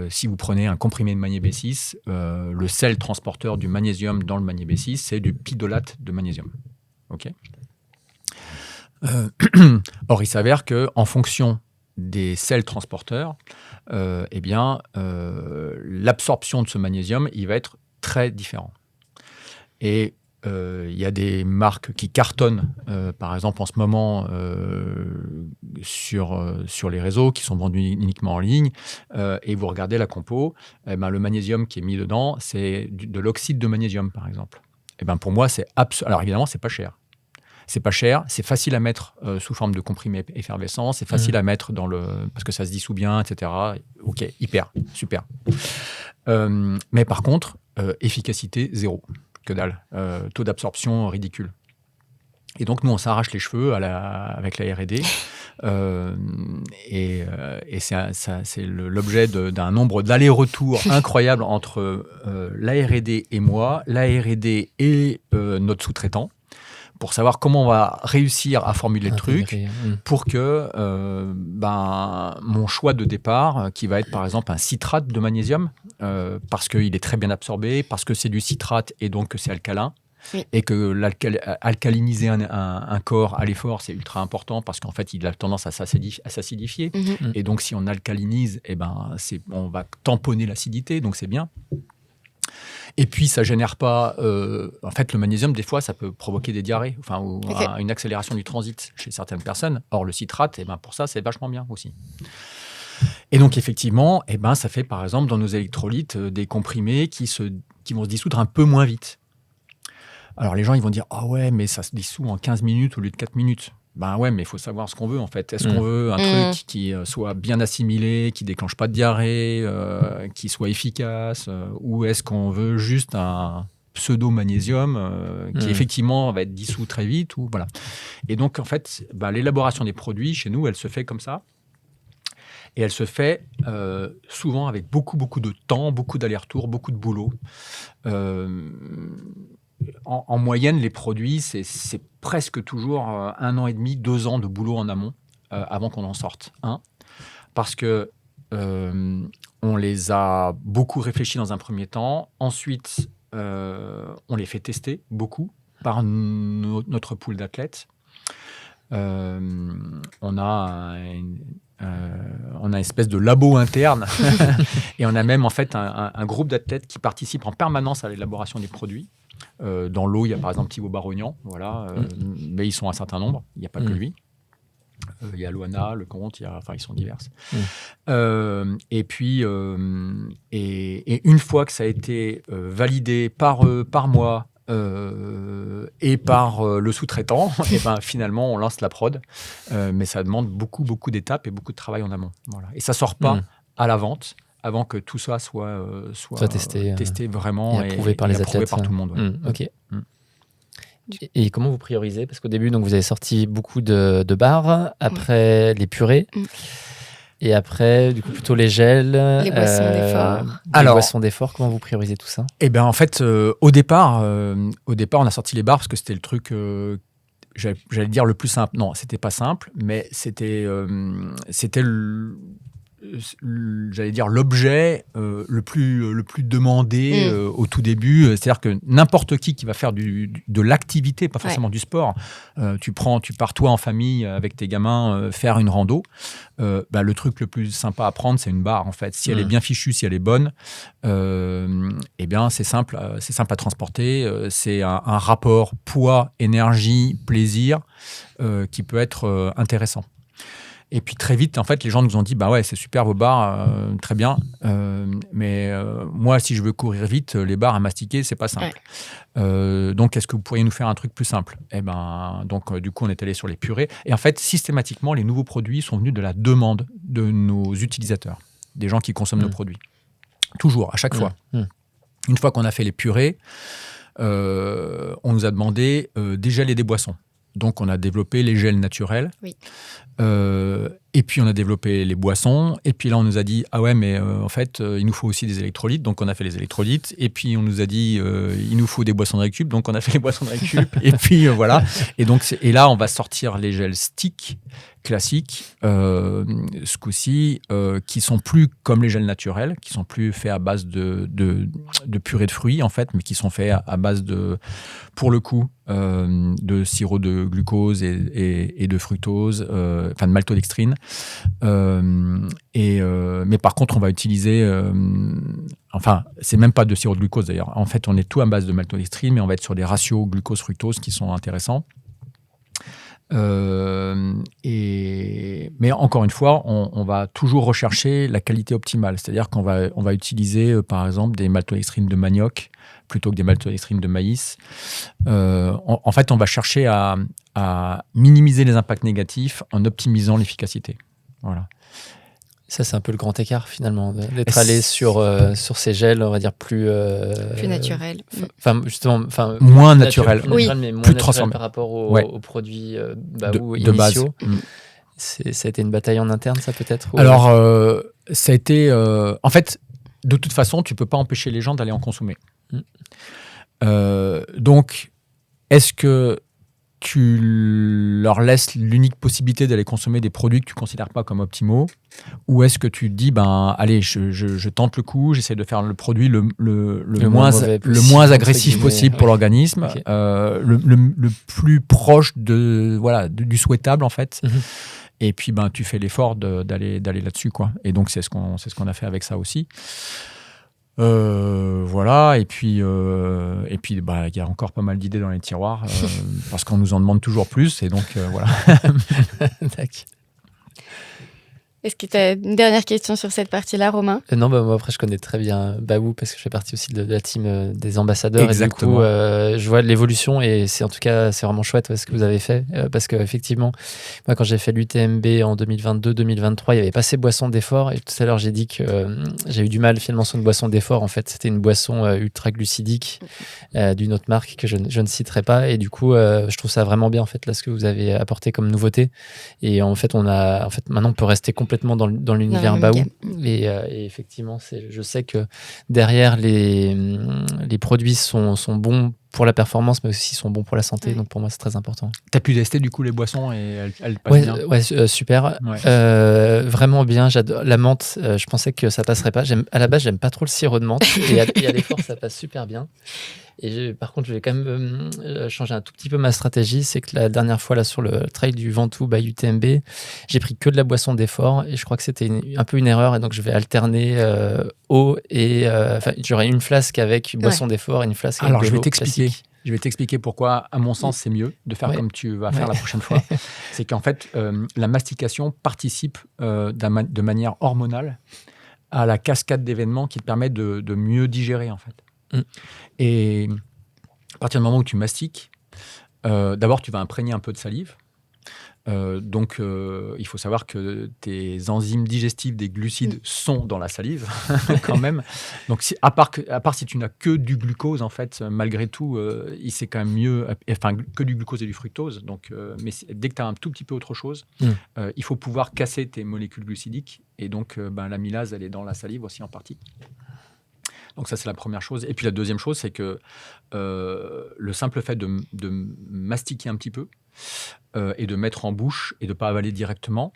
si vous prenez un comprimé de magné B6, le sel transporteur du magnésium dans le magné B6, c'est du pidolate de magnésium. Okay. Or, il s'avère qu'en fonction des sels transporteurs, l'absorption de ce magnésium, il va être très différent. Et il y a des marques qui cartonnent, par exemple en ce moment sur les réseaux, qui sont vendus uniquement en ligne, et vous regardez la compo, le magnésium qui est mis dedans, c'est de l'oxyde de magnésium, par exemple. Et pour moi, alors évidemment, c'est pas cher. C'est pas cher, c'est facile à mettre sous forme de comprimé effervescent, c'est facile à mettre parce que ça se dissout bien, etc. Ok, hyper, super. Mais par contre, efficacité zéro. Que dalle. Taux d'absorption ridicule. Et donc, nous, on s'arrache les cheveux avec la R&D. Et c'est l'objet d'un nombre d'allers-retours incroyables entre la R&D et moi, la R&D et notre sous-traitant, pour savoir comment on va réussir à formuler le truc pour que mon choix de départ, qui va être par exemple un citrate de magnésium, parce qu'il est très bien absorbé, parce que c'est du citrate et donc que c'est alcalin, et que alcaliniser un corps à l'effort, c'est ultra important parce qu'en fait, il a tendance à s'acidifier. Et donc, si on alcalinise, on va tamponner l'acidité, donc c'est bien. Et puis, ça ne génère pas... en fait, le magnésium, des fois, ça peut provoquer des diarrhées, ou une accélération du transit chez certaines personnes. Or, le citrate, pour ça, c'est vachement bien aussi. Et donc, effectivement, ça fait, par exemple, dans nos électrolytes, des comprimés qui vont se dissoudre un peu moins vite. Alors, les gens, ils vont dire « Ah ouais, mais ça se dissout en 15 minutes au lieu de 4 minutes. » Ouais, mais il faut savoir ce qu'on veut, en fait. Est-ce qu'on veut un truc qui soit bien assimilé, qui ne déclenche pas de diarrhée, qui soit efficace, ou est-ce qu'on veut juste un pseudo-magnésium qui, effectivement, va être dissous très vite voilà. Et donc, en fait, l'élaboration des produits, chez nous, elle se fait comme ça. Et elle se fait souvent avec beaucoup, beaucoup de temps, beaucoup d'allers-retours, beaucoup de boulot. En moyenne, les produits, c'est presque toujours 1 an et demi, 2 ans de boulot en amont avant qu'on en sorte. Parce que on les a beaucoup réfléchis dans un premier temps. Ensuite, on les fait tester beaucoup par notre pool d'athlètes. On a une espèce de labo interne et on a même en fait un groupe d'athlètes qui participent en permanence à l'élaboration des produits. Dans l'eau, il y a par exemple Thibaut Barognan, mais ils sont un certain nombre, il n'y a pas que lui. Il y a Loana, Le Comte, ils sont divers. Et puis, et une fois que ça a été validé par eux, par moi, et par le sous-traitant, finalement, on lance la prod. Mais ça demande beaucoup, beaucoup d'étapes et beaucoup de travail en amont. Voilà. Et ça ne sort pas à la vente avant que tout ça soit testé vraiment et approuvé par les athlètes. Par tout le monde. Ok. Et comment vous priorisez ? Parce qu'au début, donc, vous avez sorti beaucoup de bars, après les purées, et après, du coup, plutôt les gels. Les boissons d'effort. Les boissons d'effort, comment vous priorisez tout ça ? En fait, au départ, on a sorti les bars parce que c'était le truc... j'allais dire le plus simple. Non, c'était pas simple, mais c'était j'allais dire, l'objet le plus demandé au tout début. C'est-à-dire que n'importe qui va faire de l'activité, pas forcément du sport, tu pars toi en famille avec tes gamins faire une rando, le truc le plus sympa à prendre, c'est une barre en fait. Si elle est bien fichue, si elle est bonne, eh bien c'est simple à transporter. C'est un rapport poids, énergie, plaisir qui peut être intéressant. Et puis très vite, en fait, les gens nous ont dit, bah ouais, c'est super vos barres, très bien, mais moi, si je veux courir vite, les barres à mastiquer, c'est pas simple. Donc, est-ce que vous pourriez nous faire un truc plus simple ? Donc, du coup, on est allé sur les purées. Et en fait, systématiquement, les nouveaux produits sont venus de la demande de nos utilisateurs, des gens qui consomment nos produits. Toujours, à chaque fois. Une fois qu'on a fait les purées, on nous a demandé des gels et des boissons. Donc, on a développé les gels naturels. Oui. Et puis, on a développé les boissons. Et puis là, on nous a dit, ah ouais, mais en fait, il nous faut aussi des électrolytes. Donc, on a fait les électrolytes. Et puis, on nous a dit, il nous faut des boissons de récup. Donc, on a fait les boissons de récup. Et puis, voilà. Et là, on va sortir les gels stick classiques, ce coup-ci, qui sont plus comme les gels naturels, qui sont plus faits à base de purée de fruits, en fait, mais qui sont faits à base pour le coup, de sirop de glucose et de fructose, de maltodextrine. Mais par contre, on va utiliser... c'est même pas de sirop de glucose d'ailleurs. En fait, on est tout à base de maltodextrine, mais on va être sur des ratios glucose-fructose qui sont intéressants. Mais encore une fois, on va toujours rechercher la qualité optimale. C'est-à-dire qu'on va utiliser, par exemple, des maltodextrines de manioc plutôt que des maltodextrines de maïs. En fait, on va chercher à minimiser les impacts négatifs en optimisant l'efficacité. Voilà. Ça, c'est un peu le grand écart, finalement, d'être allé sur ces gels, on va dire, plus naturels. Justement, moins naturel. Mais moins plus transformé par rapport aux produits Baou de base. Ça a été une bataille en interne, ça, peut-être Alors, ça a été... en fait, de toute façon, tu ne peux pas empêcher les gens d'aller en consommer. Donc, est-ce que tu leur laisses l'unique possibilité d'aller consommer des produits que tu ne considères pas comme optimaux, ou est-ce que tu te dis, allez, je tente le coup, j'essaie de faire le produit le moins agressif possible pour l'organisme, le plus proche du souhaitable, en fait. Et puis, tu fais l'effort d'aller là-dessus, quoi. Et donc, c'est ce qu'on a fait avec ça aussi. Voilà, et puis il y a encore pas mal d'idées dans les tiroirs parce qu'on nous en demande toujours plus, et donc voilà. Est-ce que tu as une dernière question sur cette partie-là, Romain ? Non, moi après je connais très bien Baou parce que je fais partie aussi de la team des ambassadeurs. Exactement. Et du coup, je vois l'évolution, et c'est vraiment chouette ce que vous avez fait, parce qu'effectivement, moi quand j'ai fait l'UTMB en 2022-2023, il n'y avait pas ces boissons d'effort, et tout à l'heure j'ai dit que j'ai eu du mal finalement sur une boisson d'effort. En fait, c'était une boisson ultra glucidique d'une autre marque que je ne citerai pas, et du coup, je trouve ça vraiment bien en fait là ce que vous avez apporté comme nouveauté. Et en fait, maintenant on peut rester complètement dans l'univers Baou, et effectivement, je sais que derrière les produits sont bons pour la performance, mais aussi sont bons pour la santé. Donc pour moi, c'est très important. T'as pu tester du coup les boissons et elles passent bien. Ouais, super. Ouais. Vraiment bien. J'adore la menthe. Je pensais que ça passerait pas. À la base, j'aime pas trop le sirop de menthe, et à l'effort, ça passe super bien. Et par contre, je vais quand même changer un tout petit peu ma stratégie. C'est que la dernière fois, là, sur le trail du Ventoux by UTMB, j'ai pris que de la boisson d'effort, et je crois que c'était un peu une erreur. Et donc, je vais alterner eau et... j'aurai une flasque avec une boisson d'effort et une flasque avec de l'eau. Alors, je vais t'expliquer pourquoi, à mon sens, c'est mieux de faire comme tu vas faire la prochaine fois. C'est qu'en fait, la mastication participe de manière hormonale à la cascade d'événements qui te permet de mieux digérer, en fait. Et à partir du moment où tu mastiques, d'abord tu vas imprégner un peu de salive. Donc il faut savoir que tes enzymes digestives des glucides sont dans la salive quand même. Donc à part si tu n'as que du glucose, en fait, malgré tout, c'est quand même mieux, que du glucose et du fructose. Donc, mais dès que tu as un tout petit peu autre chose, il faut pouvoir casser tes molécules glucidiques, et donc l'amylase, elle est dans la salive aussi en partie. Donc ça, c'est la première chose. Et puis la deuxième chose, c'est que le simple fait de mastiquer un petit peu et de mettre en bouche et de ne pas avaler directement,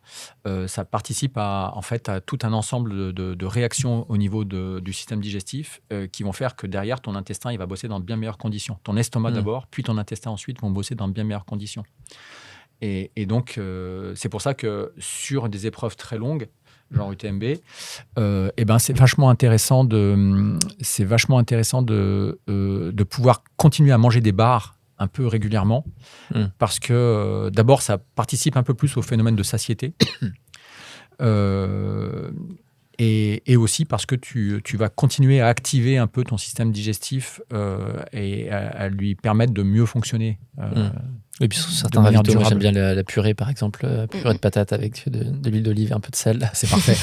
ça participe en fait, à tout un ensemble de réactions au niveau du système digestif qui vont faire que derrière, ton intestin il va bosser dans de bien meilleures conditions. Ton estomac d'abord, puis ton intestin ensuite vont bosser dans de bien meilleures conditions. Et donc, c'est pour ça que sur des épreuves très longues, genre UTMB, c'est vachement intéressant de pouvoir continuer à manger des barres un peu régulièrement, parce que d'abord, ça participe un peu plus au phénomène de satiété, et aussi parce que tu vas continuer à activer un peu ton système digestif et à lui permettre de mieux fonctionner. Et puis sur certains ravitaux, moi j'aime bien la purée, par exemple, purée de patates avec de l'huile d'olive et un peu de sel. C'est parfait.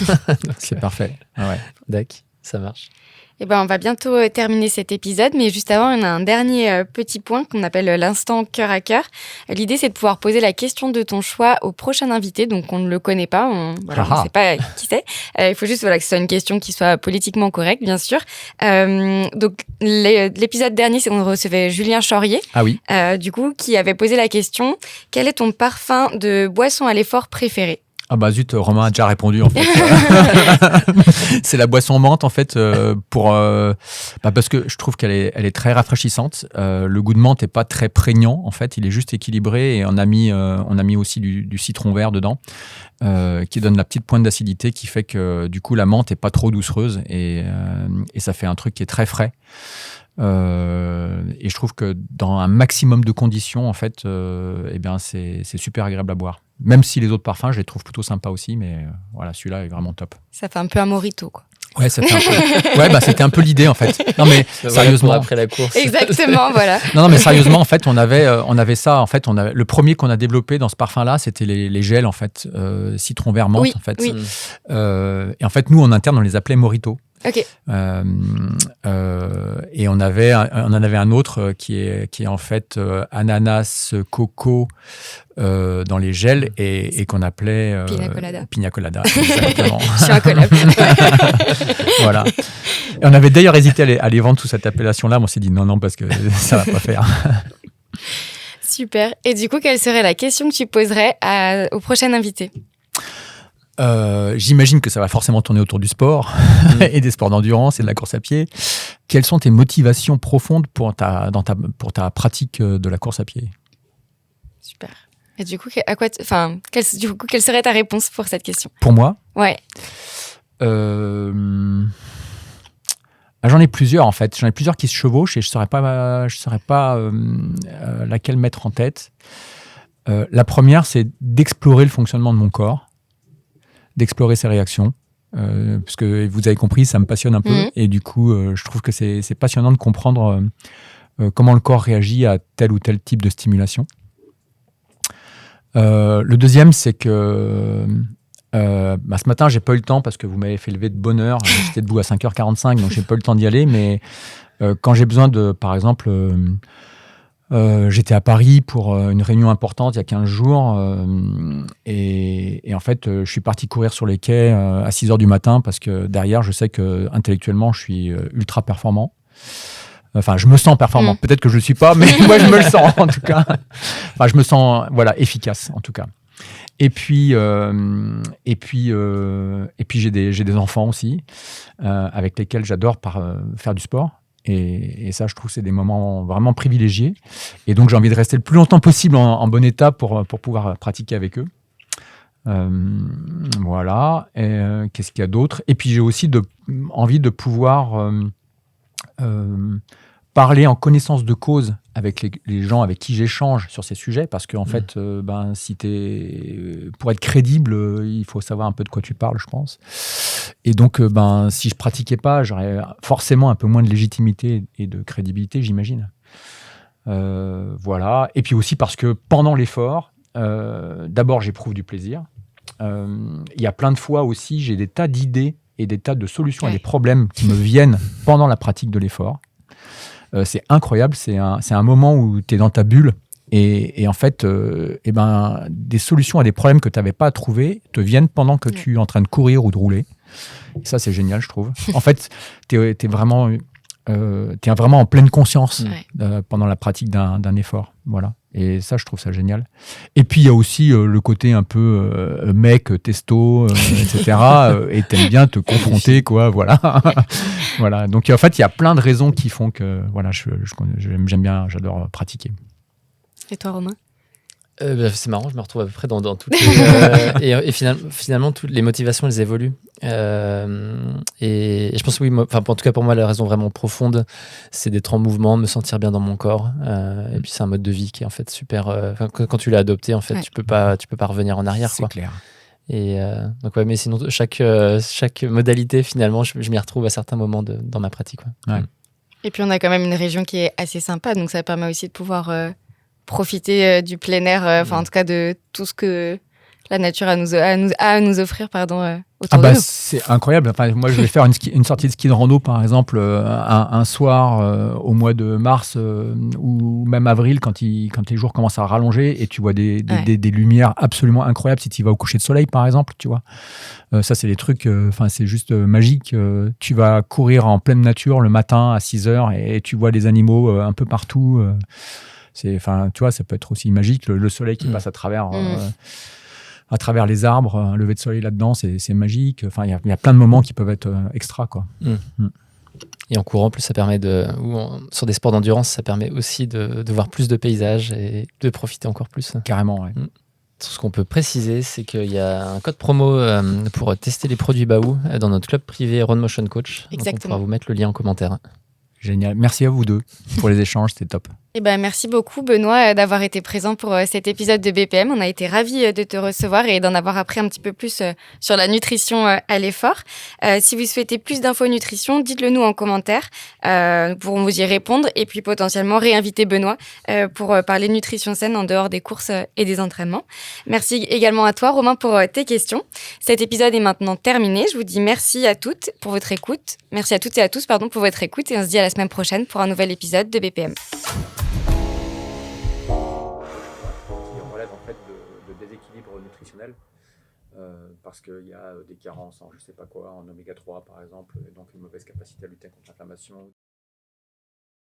C'est parfait. Ah ouais, d'accord, ça marche. Eh ben, on va bientôt terminer cet épisode, mais juste avant, on a un dernier petit point qu'on appelle l'instant cœur à cœur. L'idée, c'est de pouvoir poser la question de ton choix au prochain invité, donc on ne le connaît pas, on ne sait pas qui c'est. Il faut juste que ce soit une question qui soit politiquement correcte, bien sûr. Donc l'épisode dernier, on recevait Julien Chaurier, du coup, qui avait posé la question « Quel est ton parfum de boisson à l'effort préféré ?» Ah bah zut, Romain a déjà répondu en fait. C'est la boisson menthe en fait parce que je trouve qu'elle est très rafraîchissante. Le goût de menthe n'est pas très prégnant en fait, il est juste équilibré et on a mis aussi du citron vert dedans qui donne la petite pointe d'acidité qui fait que du coup la menthe est pas trop doucereuse et ça fait un truc qui est très frais. Et je trouve que dans un maximum de conditions en fait, c'est super agréable à boire. Même si les autres parfums, je les trouve plutôt sympas aussi, mais voilà, celui-là est vraiment top. Ça fait un peu un mojito, quoi. Ouais, ça fait un peu. Ouais, c'était un peu l'idée en fait. Non mais sérieusement, après la course. Exactement, voilà. Non mais sérieusement, en fait, on avait ça. En fait, le premier qu'on a développé dans ce parfum-là, c'était les gels en fait, citron vert menthe en fait. Oui. Et en fait, nous en interne, on les appelait Morito. Ok. Et on en avait un autre qui est en fait ananas, coco dans les gels et qu'on appelait Pina Colada. Exactement. Je suis un collab. Voilà. Et on avait d'ailleurs hésité à les vendre sous cette appellation-là, mais on s'est dit non parce que ça va pas faire. Super. Et du coup, quelle serait la question que tu poserais au prochain invité ? J'imagine que ça va forcément tourner autour du sport et des sports d'endurance et de la course à pied. Quelles sont tes motivations profondes pour ta pratique de la course à pied ? Super. Et du coup, quelle serait ta réponse pour cette question ? Pour moi ? Ouais. J'en ai plusieurs en fait. J'en ai plusieurs qui se chevauchent et je saurais pas laquelle mettre en tête. La première, c'est d'explorer le fonctionnement de mon corps, d'explorer ses réactions, parce que vous avez compris, ça me passionne un peu, et du coup, je trouve que c'est passionnant de comprendre comment le corps réagit à tel ou tel type de stimulation. Le deuxième, c'est que ce matin, j'ai pas eu le temps parce que vous m'avez fait lever de bonne heure. J'étais debout à 5h45, donc j'ai pas eu le temps d'y aller. Mais quand j'ai besoin de, par exemple, j'étais à Paris pour une réunion importante il y a 15 jours et en fait, je suis parti courir sur les quais à 6h du matin parce que derrière, je sais que intellectuellement, je suis ultra performant. Enfin, je me sens performant. Peut-être que je le suis pas, mais moi, je me le sens en tout cas. Enfin, je me sens efficace en tout cas. Et puis j'ai des enfants aussi avec lesquels j'adore faire du sport. Et ça, je trouve que c'est des moments vraiment privilégiés. Et donc, j'ai envie de rester le plus longtemps possible en bon état pour pouvoir pratiquer avec eux. Voilà. Et, qu'est-ce qu'il y a d'autre ? Et puis, j'ai aussi envie de pouvoir parler en connaissance de cause avec les gens avec qui j'échange sur ces sujets, parce qu'en fait, pour être crédible, il faut savoir un peu de quoi tu parles, je pense. Et donc, si je pratiquais pas, j'aurais forcément un peu moins de légitimité et de crédibilité, j'imagine. Voilà. Et puis aussi parce que pendant l'effort, d'abord, j'éprouve du plaisir. Il y a plein de fois aussi, j'ai des tas d'idées et des tas de solutions à des problèmes qui me viennent pendant la pratique de l'effort. C'est incroyable, c'est un moment où tu es dans ta bulle Et en fait, des solutions à des problèmes que tu n'avais pas à trouver te viennent pendant que tu es en train de courir ou de rouler. Et ça, c'est génial, je trouve. En fait, tu es vraiment en pleine conscience pendant la pratique d'un effort. Voilà. Et ça, je trouve ça génial. Et puis, il y a aussi le côté un peu mec, testo, etc. Et t'aimes bien te confronter, quoi. Voilà. Voilà. Donc, en fait, il y a plein de raisons qui font que voilà, j'aime bien, j'adore pratiquer. Et toi, Romain ? C'est marrant, je me retrouve à peu près dans toutes les... et finalement, toutes les motivations, elles évoluent. Et je pense que oui, en tout cas pour moi, la raison vraiment profonde, c'est d'être en mouvement, me sentir bien dans mon corps. Et puis c'est un mode de vie qui est en fait super... quand tu l'as adopté, en fait, tu peux pas revenir en arrière. C'est clair. Et donc mais sinon, chaque modalité, finalement, je m'y retrouve à certains moments dans ma pratique. Ouais. Et puis on a quand même une région qui est assez sympa, donc ça permet aussi de pouvoir... profiter du plein air, en tout cas de tout ce que la nature a à nous offrir autour de nous. C'est incroyable. Enfin, moi, je vais faire une sortie de ski de rando, par exemple, un soir au mois de mars ou même avril, quand les jours commencent à rallonger et tu vois des lumières absolument incroyables si tu vas au coucher de soleil, par exemple. Tu vois. Ça, c'est des trucs, c'est juste magique. Tu vas courir en pleine nature le matin à 6h et tu vois des animaux un peu partout. Tu vois, ça peut être aussi magique. Le soleil qui passe à travers les arbres, un lever de soleil là-dedans, c'est magique. Enfin, il y a plein de moments qui peuvent être extra, quoi. Et en courant, plus ça permet sur des sports d'endurance, ça permet aussi de voir plus de paysages et de profiter encore plus. Carrément, ouais. Ce qu'on peut préciser, c'est qu'il y a un code promo pour tester les produits Baou dans notre club privé Road Motion Coach. Exactement. Donc on pourra vous mettre le lien en commentaire. Génial. Merci à vous deux pour les échanges, c'était top. Merci beaucoup Benoît d'avoir été présent pour cet épisode de BPM. On a été ravis de te recevoir et d'en avoir appris un petit peu plus sur la nutrition à l'effort. Si vous souhaitez plus d'infos nutrition, dites-le nous en commentaire. Nous pourrons vous y répondre et puis potentiellement réinviter Benoît pour parler nutrition saine en dehors des courses et des entraînements. Merci également à toi Romain pour tes questions. Cet épisode est maintenant terminé. Je vous dis merci à toutes pour votre écoute. Merci à toutes et à tous pour votre écoute et on se dit à la semaine prochaine pour un nouvel épisode de BPM. Nutritionnel parce qu'il y a des carences en je sais pas quoi, en oméga 3 par exemple, et donc une mauvaise capacité à lutter contre l'inflammation.